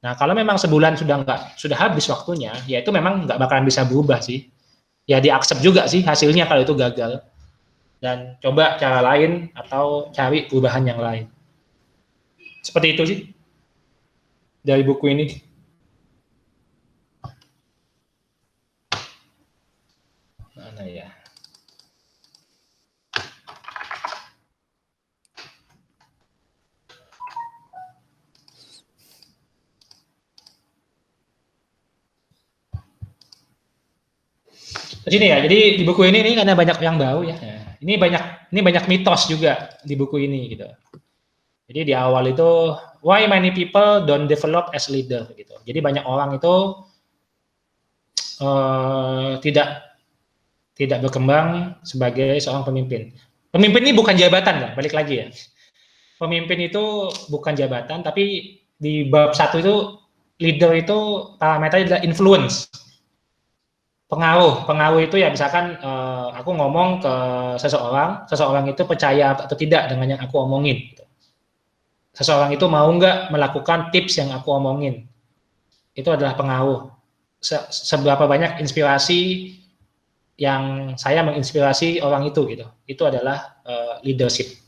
Nah, kalau memang sebulan sudah habis waktunya, ya itu memang nggak bakalan bisa berubah sih. Ya di-accept juga sih hasilnya kalau itu gagal. Dan coba cara lain atau cari perubahan yang lain. Seperti itu sih dari buku ini. Mana ya? Sini ya. Jadi di buku ini karena banyak yang baru ya. Ini banyak mitos juga di buku ini gitu. Jadi di awal itu why many people don't develop as leader gitu. Jadi banyak orang itu tidak berkembang sebagai seorang pemimpin. Pemimpin ini bukan jabatan ya, balik lagi ya. Pemimpin itu bukan jabatan, tapi di bab 1 itu leader itu parameternya adalah influence. Pengaruh itu ya misalkan aku ngomong ke seseorang itu percaya atau tidak dengan yang aku omongin. Gitu. Seseorang itu mau nggak melakukan tips yang aku omongin. Itu adalah pengaruh. Seberapa banyak inspirasi yang saya menginspirasi orang itu gitu. Itu adalah leadership.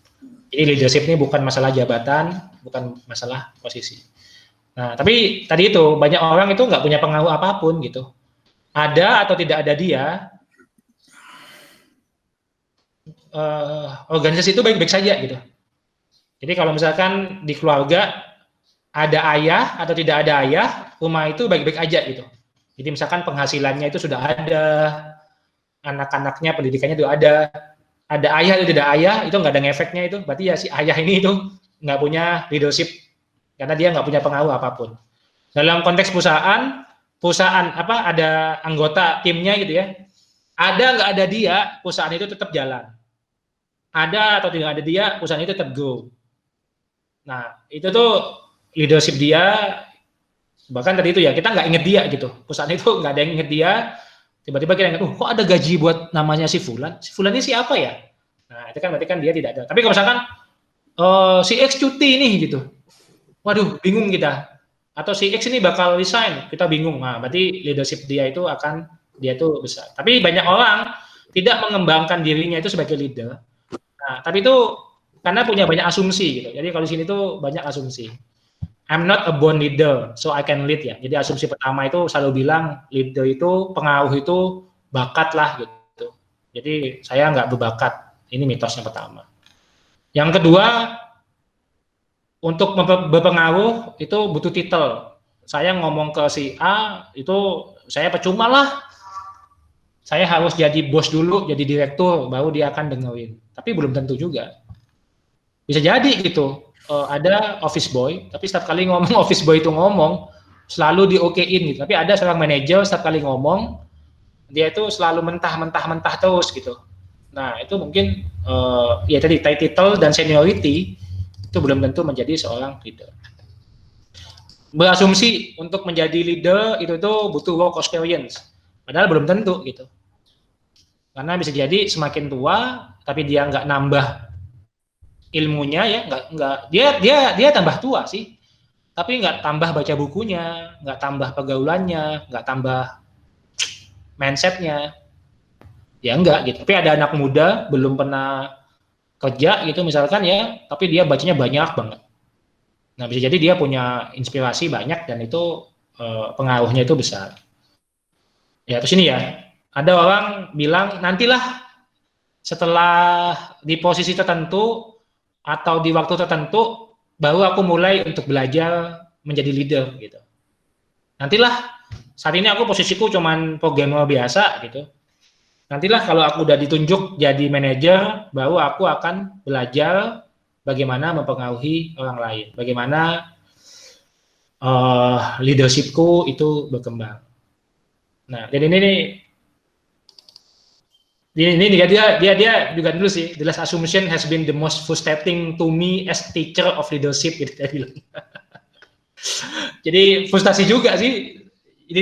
Jadi leadership ini bukan masalah jabatan, bukan masalah posisi. Nah, tapi tadi itu banyak orang itu nggak punya pengaruh apapun gitu. Ada atau tidak ada dia, organisasi itu baik-baik saja gitu. Jadi kalau misalkan di keluarga ada ayah atau tidak ada ayah, rumah itu baik-baik aja gitu. Jadi misalkan penghasilannya itu sudah ada, anak-anaknya pendidikannya itu ada ayah atau tidak ayah, itu nggak ada ngefeknya itu, berarti ya si ayah ini itu nggak punya leadership, karena dia nggak punya pengaruh apapun. Dalam konteks perusahaan ada anggota timnya gitu ya, ada nggak ada dia, perusahaan itu tetap jalan. Ada atau tidak ada dia, perusahaan itu tetap go. Nah, itu tuh leadership dia, bahkan tadi itu ya, kita nggak inget dia gitu, perusahaan itu nggak ada yang inget dia, tiba-tiba kita ingat, kok ada gaji buat namanya si Fulan ini siapa ya? Nah, itu kan berarti kan dia tidak ada. Tapi kalau misalkan si X cuti nih gitu, waduh bingung kita, atau si X ini bakal resign, kita bingung. Nah, berarti leadership dia itu besar. Tapi banyak orang tidak mengembangkan dirinya itu sebagai leader. Nah, tapi itu karena punya banyak asumsi gitu. Jadi kalau di sini tuh banyak asumsi. I'm not a born leader, so I can lead ya. Jadi asumsi pertama itu selalu bilang leader itu, pengaruh itu bakat lah gitu. Jadi saya nggak berbakat. Ini mitosnya pertama. Yang kedua, untuk berpengaruh itu butuh titel. Saya ngomong ke si A itu saya percuma lah. Saya harus jadi bos dulu, jadi direktur, baru dia akan dengerin. Tapi belum tentu juga. Bisa jadi gitu. Ada office boy, tapi setiap kali ngomong office boy itu ngomong selalu di okein gitu. Tapi ada seorang manajer setiap kali ngomong dia itu selalu mentah terus gitu. Nah itu mungkin ya tadi title dan seniority itu belum tentu menjadi seorang leader. Berasumsi untuk menjadi leader itu tuh butuh work experience, padahal belum tentu gitu. Karena bisa jadi semakin tua tapi dia nggak nambah ilmunya ya, nggak dia tambah tua sih, tapi nggak tambah baca bukunya, nggak tambah pergaulannya, nggak tambah mindsetnya, ya enggak gitu. Tapi ada anak muda belum pernah kerja gitu misalkan ya, tapi dia bacanya banyak banget. Nah bisa jadi dia punya inspirasi banyak dan itu pengaruhnya itu besar. Ya terus ini ya, ada orang bilang nantilah setelah di posisi tertentu atau di waktu tertentu baru aku mulai untuk belajar menjadi leader gitu. Nantilah, saat ini aku posisiku cuman programmer biasa gitu. Nantilah kalau aku udah ditunjuk jadi manajer, baru aku akan belajar bagaimana mempengaruhi orang lain, bagaimana leadershipku itu berkembang. Nah, jadi ini dia juga dulu sih. The last assumption has been the most frustrating to me as teacher of leadership gitu dia bilang. Jadi frustasi juga sih. Jadi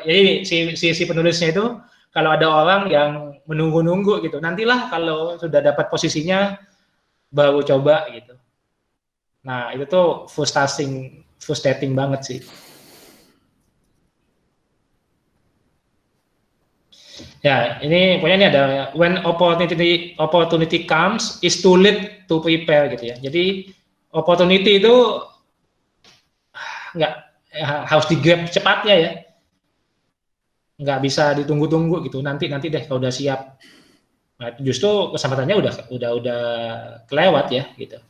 ya ini si penulisnya itu kalau ada orang yang menunggu-nunggu gitu. Nantilah kalau sudah dapat posisinya baru coba gitu. Nah, itu tuh frustrating banget sih. Ya, ini pokoknya ini ada when opportunity comes is too late to prepare gitu ya. Jadi opportunity itu nggak harus di-grab cepatnya ya. Nggak bisa ditunggu-tunggu gitu. Nanti deh kalau udah siap. Nah, justru kesempatannya udah kelewat ya gitu.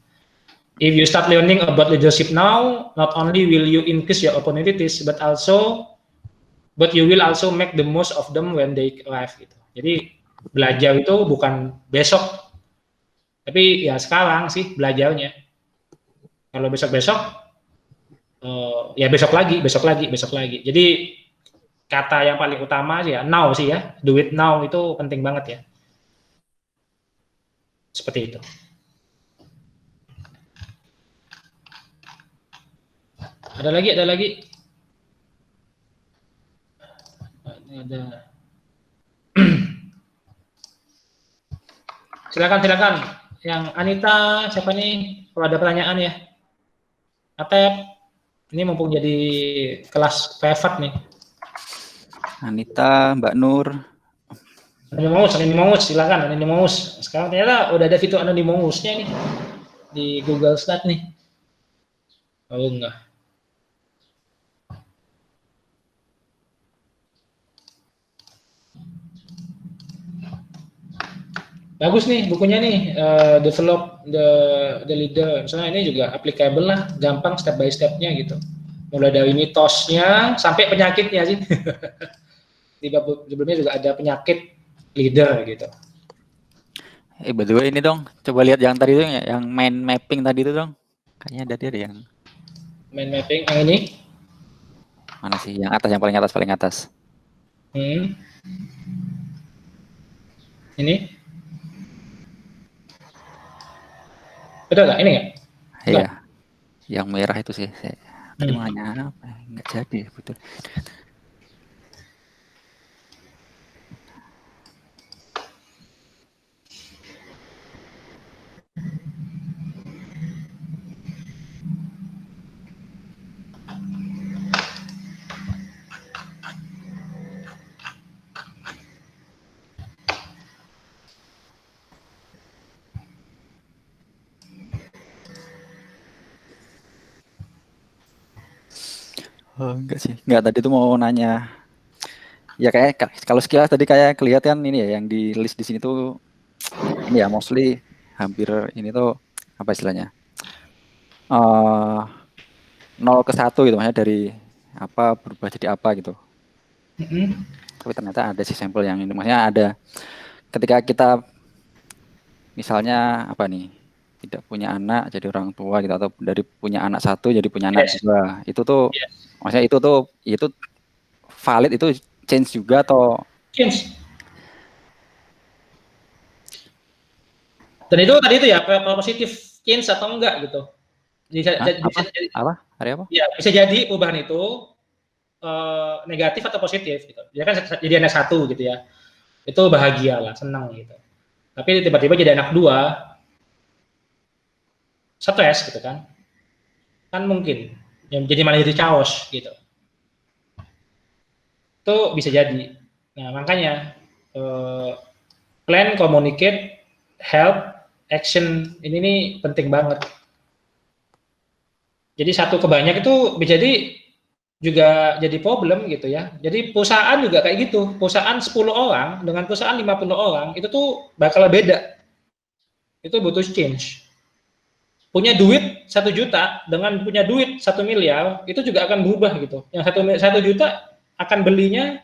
If you start learning about leadership now, not only will you increase your opportunities, but you will also make the most of them when they arrive gitu. Jadi belajar itu bukan besok, tapi ya sekarang sih belajarnya. Kalau besok-besok, ya besok lagi. Jadi kata yang paling utama sih ya now sih ya, do it now itu penting banget ya. Seperti itu. Ada lagi. Ada. Silakan. Yang Anita, siapa nih? Kalau ada pertanyaan ya. Atep, ini mumpung jadi kelas private nih. Anita, Mbak Nur. Anonymous, silakan Anonymous. Sekarang ternyata udah ada fitur Anonymousnya nih di Google Stat nih. Oh enggak. Bagus nih bukunya nih, develop the leader. Misalnya ini juga applicable lah, gampang step by step-nya gitu. Mulai dari mitosnya sampai penyakitnya sih. Di bab sebelumnya juga ada penyakit leader gitu. By the way ini dong, coba lihat yang tadi itu yang mind mapping tadi itu dong. Kayaknya ada yang mind mapping yang ini. Mana sih? Yang atas, yang paling atas. Ini. Betul nggak? Ini nggak? Iya. Yang merah itu sih. Tadi mau nanya apa? Nggak jadi, betul. Enggak sih. Enggak, tadi tuh mau nanya. Ya kayak kalau sekilas tadi kayak kelihatan ini ya yang di list di sini tuh ini ya mostly hampir ini tuh apa istilahnya? 0 ke 1 gitu, maksudnya dari apa berubah jadi apa gitu. Tapi ternyata ada sih sampel yang ini, maksudnya ada ketika kita misalnya apa nih, tidak punya anak jadi orang tua gitu, atau dari punya anak 1 jadi punya anak 2, itu tuh maksudnya itu valid, itu change juga atau change. Dan itu tadi itu ya positif change atau enggak gitu. Apa? Hari apa? Ya, bisa jadi perubahan itu negatif atau positif gitu. Dia kan jadi anak 1 gitu ya. Itu bahagia lah, senang gitu. Tapi tiba-tiba jadi anak 2 stres gitu kan. Kan mungkin yang jadi malah jadi chaos gitu. Itu bisa jadi. Nah, makanya plan, communicate, help, action ini nih penting banget. Jadi satu kebanyak itu bisa jadi juga jadi problem gitu ya. Jadi perusahaan juga kayak gitu. Perusahaan 10 orang dengan perusahaan 50 orang itu tuh bakal beda. Itu butuh change. Punya duit 1 juta dengan punya duit 1 miliar itu juga akan berubah gitu. Yang 1 juta akan belinya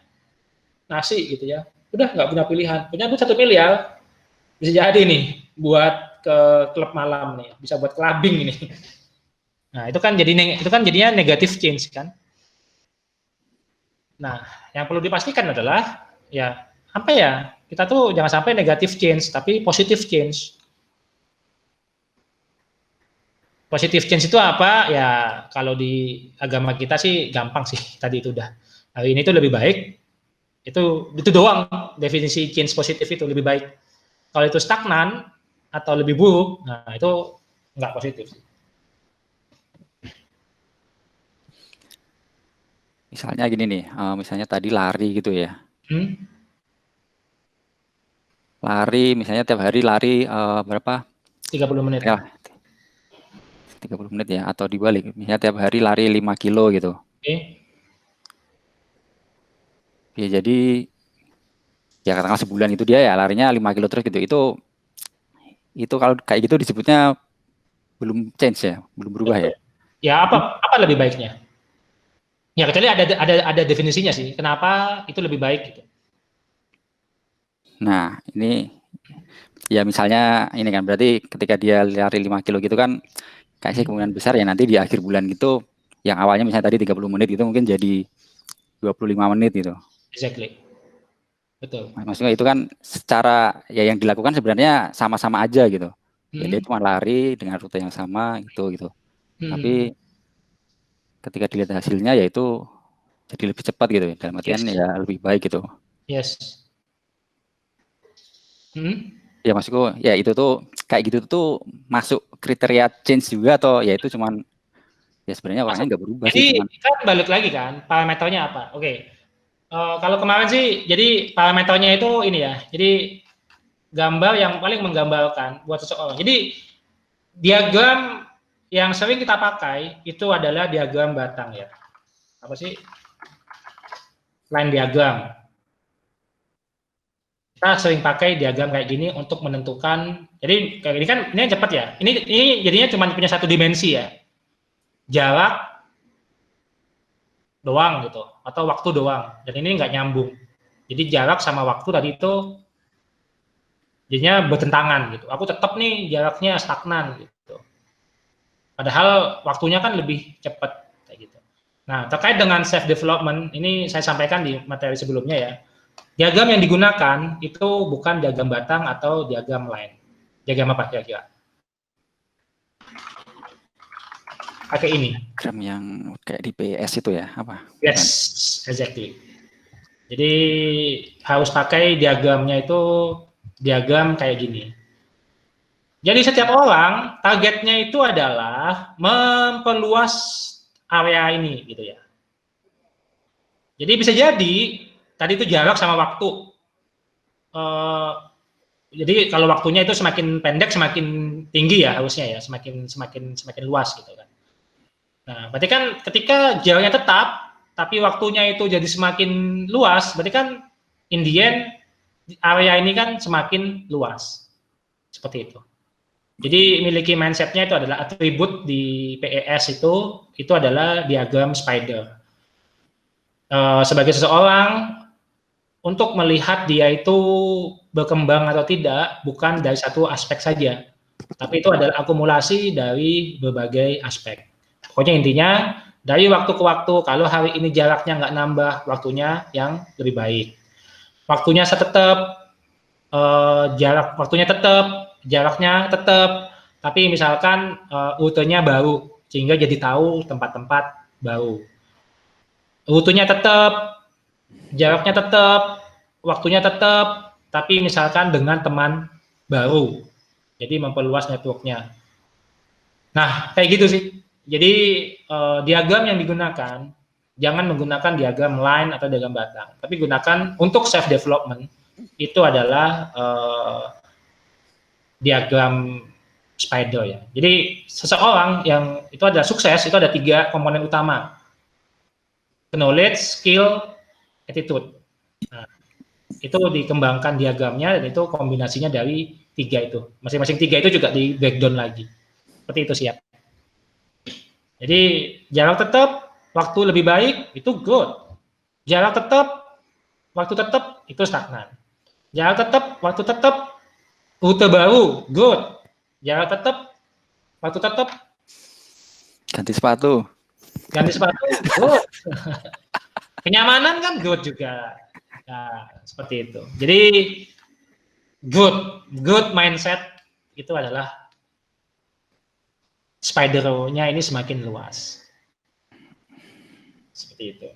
nasi gitu ya. Udah nggak punya pilihan. Punya duit 1 miliar bisa jadi nih buat ke klub malam nih, bisa buat clubbing ini. Nah, itu kan jadinya negatif change kan. Nah, yang perlu dipastikan adalah ya apa ya, kita tuh jangan sampai negatif change tapi positif change. Positif change itu apa? Ya kalau di agama kita sih gampang sih, tadi itu udah. Hari ini tuh lebih baik. Itu doang definisi change positif itu, lebih baik. Kalau itu stagnan atau lebih buruk, nah itu nggak positif sih. Misalnya gini nih, misalnya tadi lari gitu ya. Lari, misalnya tiap hari lari berapa? 30 menit. Ya, 30 menit ya, atau dibalik. Misalnya tiap hari lari 5 kilo gitu. Oke. Ya jadi, ya katakanlah sebulan itu dia ya larinya 5 kilo terus gitu. Itu kalau kayak gitu disebutnya belum change ya, belum berubah ya. Ya apa lebih baiknya? Ya kecuali ada definisinya sih. Kenapa itu lebih baik gitu. Nah, ini ya misalnya ini kan berarti ketika dia lari 5 kilo gitu kan kayaknya kemungkinan besar ya nanti di akhir bulan gitu yang awalnya misalnya tadi 30 menit itu mungkin jadi 25 menit gitu. Exactly. Betul. Maksudnya itu kan secara ya yang dilakukan sebenarnya sama-sama aja gitu. Ya dia cuma lari dengan rute yang sama gitu. Tapi ketika dilihat hasilnya ya itu jadi lebih cepat gitu ya. Dalam artian ya lebih baik gitu. Yes. Ya maksudku ya itu tuh kayak gitu tuh masuk kriteria change juga atau ya itu cuman ya sebenarnya orangnya nggak berubah. Jadi sih, cuman kan balik lagi kan parameternya apa? Oke. Kalau kemarin sih jadi parameternya itu ini ya. Jadi gambar yang paling menggambarkan buat seseorang. Jadi diagram yang sering kita pakai itu adalah diagram batang ya. Apa sih? Line diagram. Kita sering pakai diagram kayak gini untuk menentukan. Jadi kayak gini kan ini cepat ya. Ini jadinya cuma punya 1 dimensi ya. Jarak doang gitu atau waktu doang. Dan ini nggak nyambung. Jadi jarak sama waktu tadi itu jadinya bertentangan gitu. Aku tetap nih jaraknya stagnan gitu. Padahal waktunya kan lebih cepat kayak gitu. Nah, terkait dengan self development ini saya sampaikan di materi sebelumnya ya. Diagram yang digunakan itu bukan diagram batang atau diagram line. Diagram apa kira-kira? Pakai ini. diagram yang kayak di PS itu ya apa? Yes, exactly. Jadi harus pakai diagramnya itu diagram kayak gini. Jadi setiap orang targetnya itu adalah memperluas area ini gitu ya. Jadi bisa jadi tadi itu jarak sama waktu. Jadi kalau waktunya itu semakin pendek semakin tinggi ya harusnya ya, semakin luas gitu kan. Nah, berarti kan ketika jaraknya tetap tapi waktunya itu jadi semakin luas, berarti kan in the end area ini kan semakin luas. Seperti itu. Jadi miliki mindset-nya itu adalah atribut di PES itu adalah diagram spider. Sebagai seseorang, untuk melihat dia itu berkembang atau tidak, bukan dari satu aspek saja, tapi itu adalah akumulasi dari berbagai aspek. Pokoknya intinya, dari waktu ke waktu, kalau hari ini jaraknya nggak nambah, waktunya yang lebih baik. Waktunya tetap, jaraknya tetap, tapi misalkan rutenya baru, sehingga jadi tahu tempat-tempat baru. Rutenya tetap, jaraknya tetap, waktunya tetap, tapi misalkan dengan teman baru, jadi memperluas networknya. Nah, kayak gitu sih. Jadi diagram yang digunakan, jangan menggunakan diagram line atau diagram batang, tapi gunakan untuk self development itu adalah diagram spider ya. Jadi seseorang yang itu ada sukses itu ada 3 komponen utama: knowledge, skill, attitude. Nah, itu dikembangkan diagramnya dan itu kombinasinya dari 3 itu. Masing-masing 3 itu juga di breakdown lagi. Seperti itu siap. Jadi jarak tetap, waktu lebih baik itu growth. Jarak tetap, waktu tetap itu stagnan. Jarak tetap, waktu tetap, rute baru growth. Jarak tetap, waktu tetap, ganti sepatu, growth. Kenyamanan kan growth juga. Nah, seperti itu. Jadi good mindset itu adalah spider-nya ini semakin luas. Seperti itu.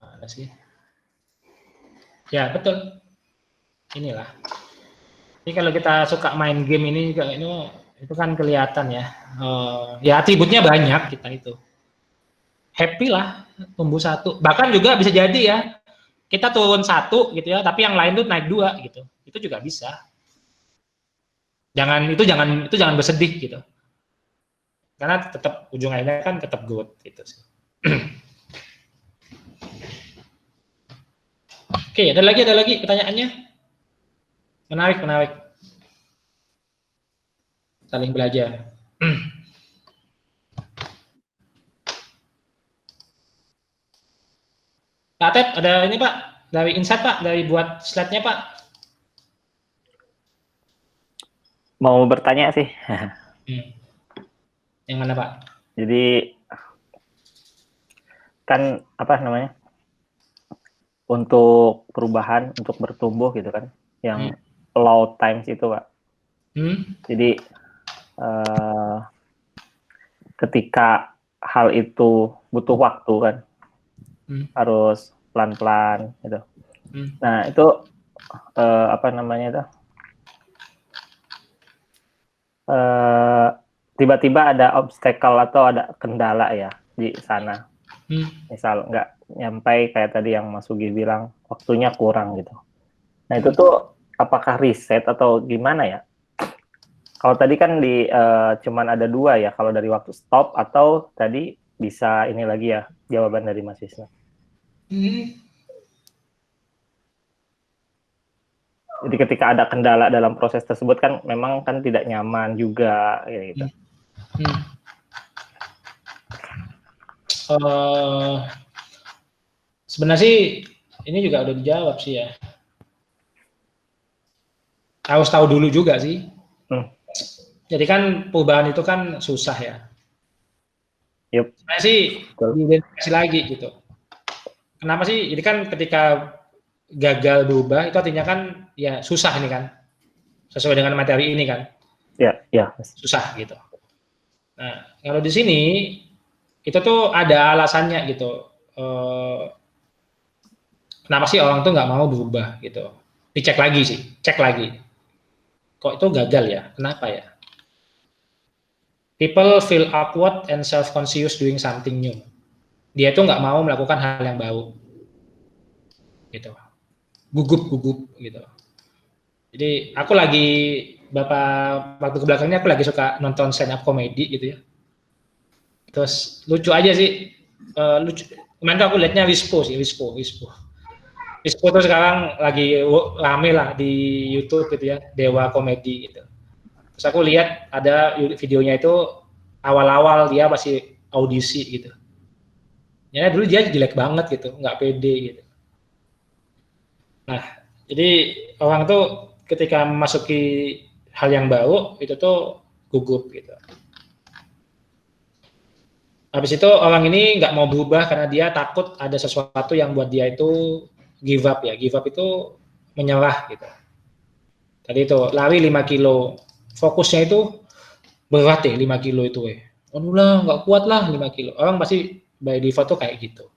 Ada sih. Ya, betul. Inilah. Ini kalau kita suka main game ini juga itu kan kelihatan ya. Ya atributnya banyak kita itu. Happy lah tumbuh 1. Bahkan juga bisa jadi ya kita turun 1 gitu ya, tapi yang lain tuh naik 2 gitu. Itu juga bisa. Jangan bersedih gitu. Karena tetap ujung akhirnya kan tetap good gitu sih. Oke, ada lagi pertanyaannya? Menarik. Saling belajar. Pak Ted, ada ini Pak, dari Insight Pak, dari buat slide-nya Pak. Mau bertanya sih. Yang mana Pak? Jadi kan apa namanya? Untuk perubahan, untuk bertumbuh gitu kan, yang low times itu Pak. Jadi ketika hal itu butuh waktu kan, harus pelan-pelan gitu. Nah itu apa namanya itu? Tiba-tiba ada obstacle atau ada kendala ya di sana. Misal nggak nyampai kayak tadi yang Mas Ugi bilang waktunya kurang gitu. Nah itu tuh apakah riset atau gimana ya? Kalau tadi kan cuman ada 2 ya, kalau dari waktu stop atau tadi bisa ini lagi ya jawaban dari Mas Wisnu. Jadi ketika ada kendala dalam proses tersebut kan memang kan tidak nyaman juga gitu. Sebenarnya sih ini juga udah dijawab sih ya. Harus tahu dulu juga sih. Jadi kan perubahan itu kan susah ya. Sebenarnya sih diidentifikasi lagi gitu. Kenapa sih? Jadi kan ketika gagal berubah itu artinya kan ya susah ini kan. Sesuai dengan materi ini kan. Ya. Susah gitu. Nah, kalau di sini itu tuh ada alasannya gitu. Kenapa sih orang tuh nggak mau berubah gitu? Dicek lagi sih, cek lagi. Kok itu gagal ya? Kenapa ya? People feel awkward and self-conscious doing something new. dia tuh nggak mau melakukan hal yang baru, gitu, gugup gitu. Jadi aku lagi waktu kebelakangnya aku lagi suka nonton stand up comedy gitu ya. Terus lucu aja sih, lucu. Kemarin aku lihatnya Wispo tuh sekarang lagi rame lah di YouTube gitu ya, Dewa Komedi gitu. Terus aku lihat ada videonya itu awal-awal dia masih audisi gitu. Ya dulu dia jelek banget gitu, nggak pede gitu. Nah, jadi orang tuh ketika memasuki hal yang baru itu tuh gugup gitu. Habis itu orang ini nggak mau berubah karena dia takut ada sesuatu yang buat dia itu give up ya. Give up itu menyerah gitu. Tadi itu lari 5 kilo. Fokusnya itu berat ya 5 kilo itu. Aduh lah nggak kuat lah 5 kilo. Orang pasti by default tuh kayak gitu.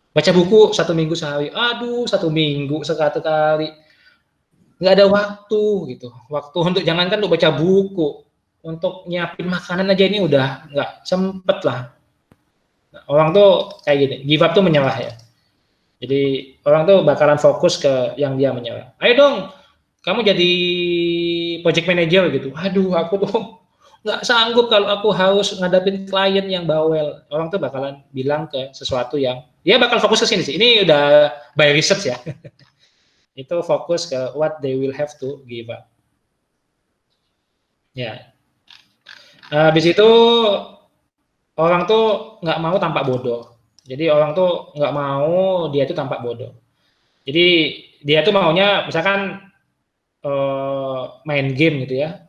Baca buku 1 minggu sehari. Aduh 1 minggu sekali kali. Nggak ada waktu gitu. Waktu untuk jangankan untuk baca buku. Untuk nyiapin makanan aja ini udah nggak sempet lah. Orang tuh kayak gini, give up tuh menyerah ya. Jadi orang tuh bakalan fokus ke yang dia menyerah. Ayo dong, kamu jadi project manager gitu. Aduh, aku tuh nggak sanggup kalau aku harus ngadapin klien yang bawel. Orang tuh bakalan bilang ke sesuatu yang dia bakal fokus ke sini sih. Ini udah by research ya. Itu fokus ke what they will have to give up. Ya. Habis itu orang tuh nggak mau tampak bodoh. Jadi orang tuh nggak mau dia tuh tampak bodoh. Jadi dia tuh maunya misalkan main game gitu ya.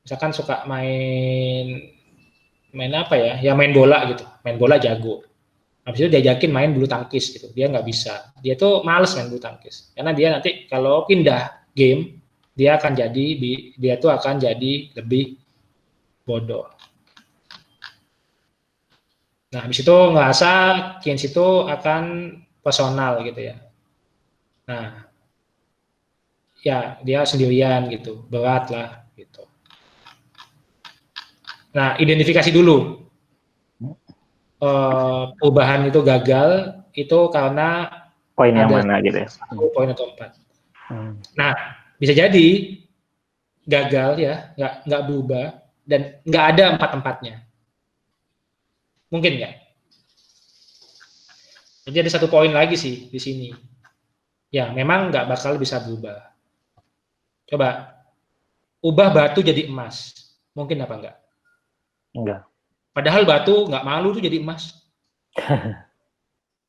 Misalkan suka main apa ya? Ya main bola gitu. Main bola jago. Habis itu diajakin main bulu tangkis gitu. Dia nggak bisa. Dia tuh males main bulu tangkis. Karena dia nanti kalau pindah game dia akan jadi lebih bodoh. Nah, habis itu ngerasa change itu akan personal gitu ya. Nah, ya dia sendirian gitu, berat lah gitu. Nah, identifikasi dulu. Perubahan itu gagal itu karena poin yang mana gitu ya. Poin atau 4. Nah, bisa jadi gagal ya, nggak berubah dan nggak ada 4-4-nya. Mungkin nggak? Jadi ada 1 poin lagi sih di sini. Ya, memang nggak bakal bisa berubah. Coba, ubah batu jadi emas. Mungkin apa enggak? Enggak. Padahal batu nggak malu tuh jadi emas.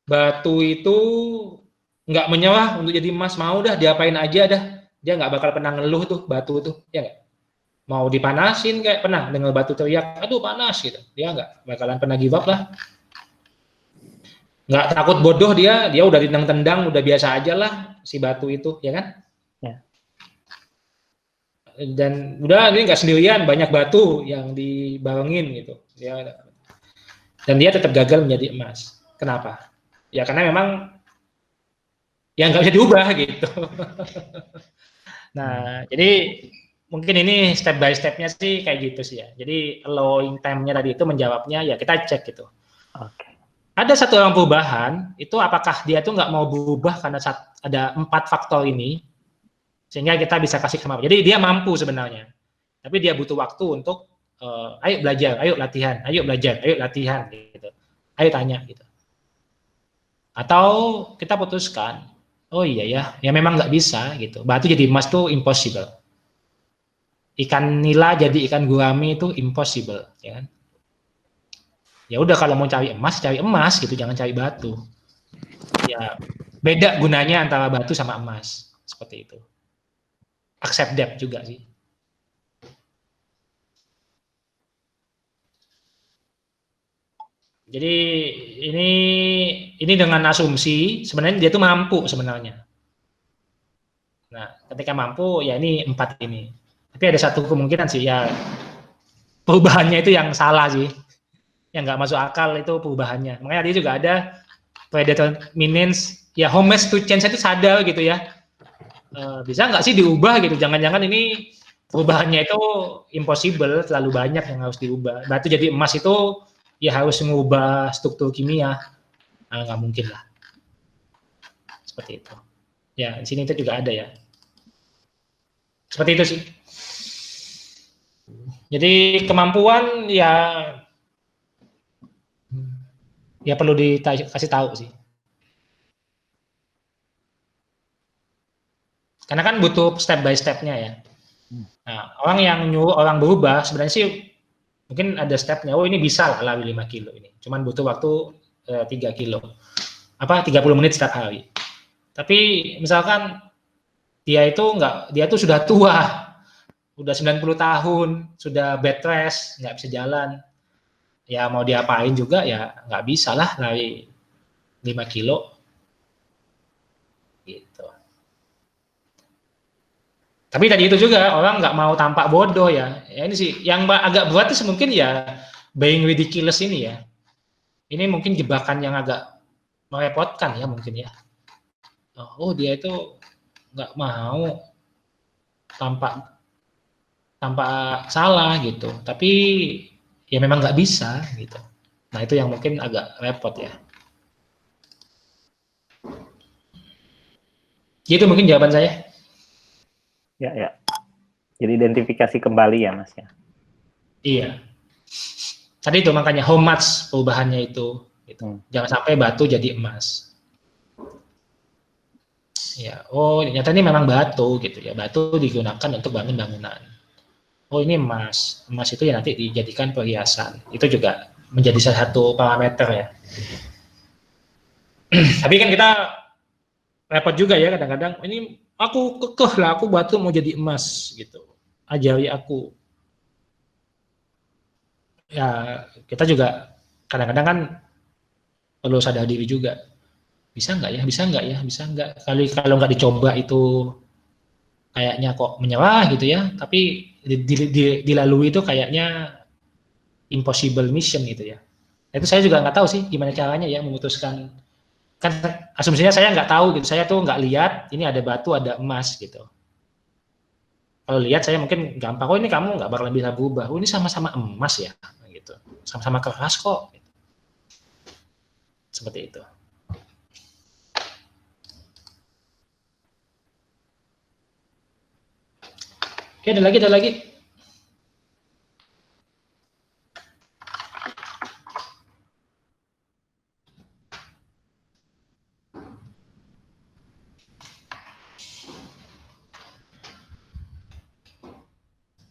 Batu itu nggak menyerah untuk jadi emas. Mau dah, diapain aja dah. Dia nggak bakal pernah ngeluh tuh, batu tuh. Ya nggak? Mau dipanasin kayak pernah dengar batu teriak, aduh panas gitu. Dia nggak bakalan pernah give up lah. Nggak takut bodoh dia udah ditendang-tendang, udah biasa aja lah si batu itu, ya kan? Ya. Dan udah ini nggak sendirian, banyak batu yang dibarengin gitu. Dan dia tetap gagal menjadi emas. Kenapa? Ya karena memang yang nggak bisa diubah gitu. Nah, jadi mungkin ini step by step-nya sih kayak gitu sih ya. Jadi allowing time-nya tadi itu menjawabnya ya kita cek gitu. Oke. Ada 1 orang perubahan, itu apakah dia tuh nggak mau berubah karena ada 4 faktor ini, sehingga kita bisa kasih sama. Jadi dia mampu sebenarnya, tapi dia butuh waktu untuk ayo belajar, ayo latihan, ayo belajar, ayo latihan gitu. Ayo tanya gitu. Atau kita putuskan, oh iya ya memang nggak bisa gitu. Batu jadi emas tuh impossible. Ikan nila jadi ikan gurame itu impossible, ya kan? Ya udah kalau mau cari emas gitu, jangan cari batu. Ya beda gunanya antara batu sama emas, seperti itu. Accept that juga sih. Jadi ini dengan asumsi sebenarnya dia tuh mampu sebenarnya. Nah, ketika mampu ya ini 4 ini. Tapi ada 1 kemungkinan sih ya perubahannya itu yang salah sih. Yang nggak masuk akal itu perubahannya. Makanya tadi juga ada predeterminants, ya home to change itu sadar gitu ya. Bisa nggak sih diubah gitu? Jangan-jangan ini perubahannya itu impossible, terlalu banyak yang harus diubah. Batu jadi emas itu ya harus mengubah struktur kimia. Nah, nggak mungkin lah. Seperti itu. Ya, di sini itu juga ada ya. Seperti itu sih. Jadi kemampuan ya perlu dikasih tahu sih. Karena kan butuh step by step-nya ya. Nah, orang yang nyuruh orang berubah sebenarnya sih mungkin ada step-nya. Oh, ini bisa lah lari 5 kilo ini. Cuman butuh waktu 3 kilo. 30 menit setiap hari. Tapi misalkan dia tuh sudah tua. Udah 90 tahun, sudah bed rest, nggak bisa jalan. Ya mau diapain juga ya nggak bisa lah lari 5 kilo. Gitu. Tapi tadi itu juga orang nggak mau tampak bodoh ya. Ya ini sih yang agak berat itu mungkin ya being ridiculous ini ya. Ini mungkin jebakan yang agak merepotkan ya mungkin ya. Oh dia itu nggak mau tampak salah gitu. Tapi ya memang nggak bisa gitu. Nah itu yang mungkin agak repot ya. Gitu mungkin jawaban saya. Ya. Jadi identifikasi kembali ya Mas ya. Iya. Tadi itu makanya how much perubahannya itu. Gitu. Jangan sampai batu jadi emas. Ya, oh ternyata ini memang batu gitu ya. Batu digunakan untuk bangun bangunan. Oh ini emas. Emas itu ya nanti dijadikan perhiasan. Itu juga menjadi salah satu parameter ya. Tapi kan kita repot juga ya kadang-kadang. Ini aku kekeh lah, aku batu mau jadi emas gitu. Ajari aku. Ya kita juga kadang-kadang kan perlu sadar diri juga. Bisa nggak ya? Kalau nggak dicoba itu kayaknya kok menyerah gitu ya. Tapi dilalui itu kayaknya impossible mission gitu ya. Itu saya juga nggak tahu sih gimana caranya ya memutuskan. Kan asumsinya saya nggak tahu gitu, saya tuh nggak lihat ini ada batu ada emas gitu. Kalau lihat saya mungkin gampang, oh ini kamu nggak bakal bisa berubah, oh ini sama-sama emas ya gitu, sama-sama keras kok gitu. Seperti itu. Oke, ada lagi.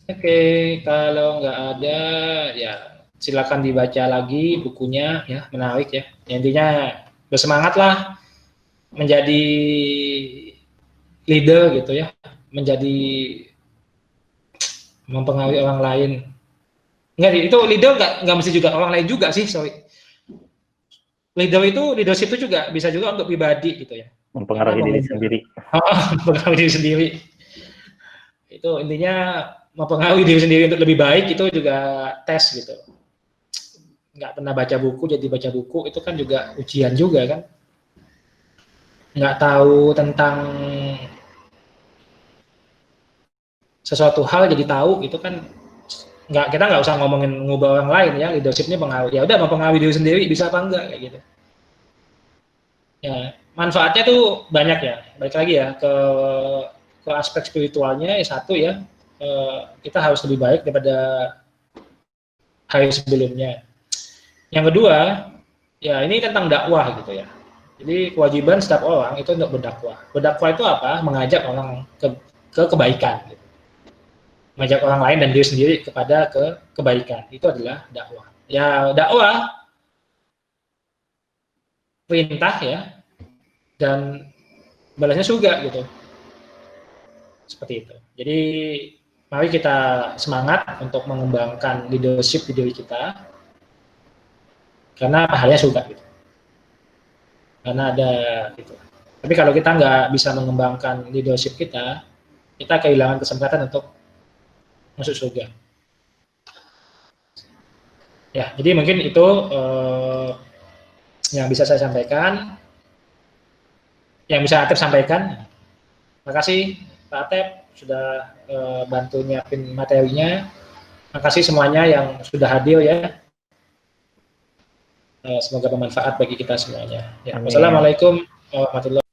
Oke, kalau nggak ada, ya silakan dibaca lagi bukunya, ya menarik ya. Intinya bersemangat lah menjadi leader gitu ya, menjadi mempengaruhi orang lain. Enggak, itu leader nggak mesti juga orang lain juga sih, sorry. Leadership itu juga bisa juga untuk pribadi gitu ya. Mempengaruhi diri sendiri. Mempengaruhi diri sendiri. Itu intinya mempengaruhi diri sendiri untuk lebih baik itu juga tes gitu. Nggak pernah baca buku jadi baca buku itu kan juga ujian juga kan. Nggak tahu tentang sesuatu hal jadi tahu itu kan kita nggak usah ngomongin ngubah orang lain ya, leadershipnya pengaruh. Ya udah mempengaruhi diri sendiri bisa apa enggak kayak gitu. Ya manfaatnya tuh banyak ya. Balik lagi ya ke aspek spiritualnya satu ya. Kita harus lebih baik daripada hari sebelumnya. Yang kedua, ya ini tentang dakwah gitu ya. Jadi kewajiban setiap orang itu untuk berdakwah. Berdakwah itu apa? Mengajak orang ke kebaikan. Gitu. Mengajak orang lain dan diri sendiri kepada kebaikan. Itu adalah dakwah. Ya dakwah perintah ya dan balasnya surga gitu. Seperti itu. Jadi mari kita semangat untuk mengembangkan leadership di diri kita, karena pahalanya surga gitu. Karena ada gitu. Tapi kalau kita nggak bisa mengembangkan leadership kita kehilangan kesempatan untuk masuk surga. Ya, jadi mungkin itu yang bisa saya sampaikan, yang bisa Atep sampaikan. Terima kasih Pak Atep sudah bantu nyiapin materinya. Terima kasih semuanya yang sudah hadir ya. Semoga bermanfaat bagi kita semuanya. Ya, wassalamualaikum warahmatullahi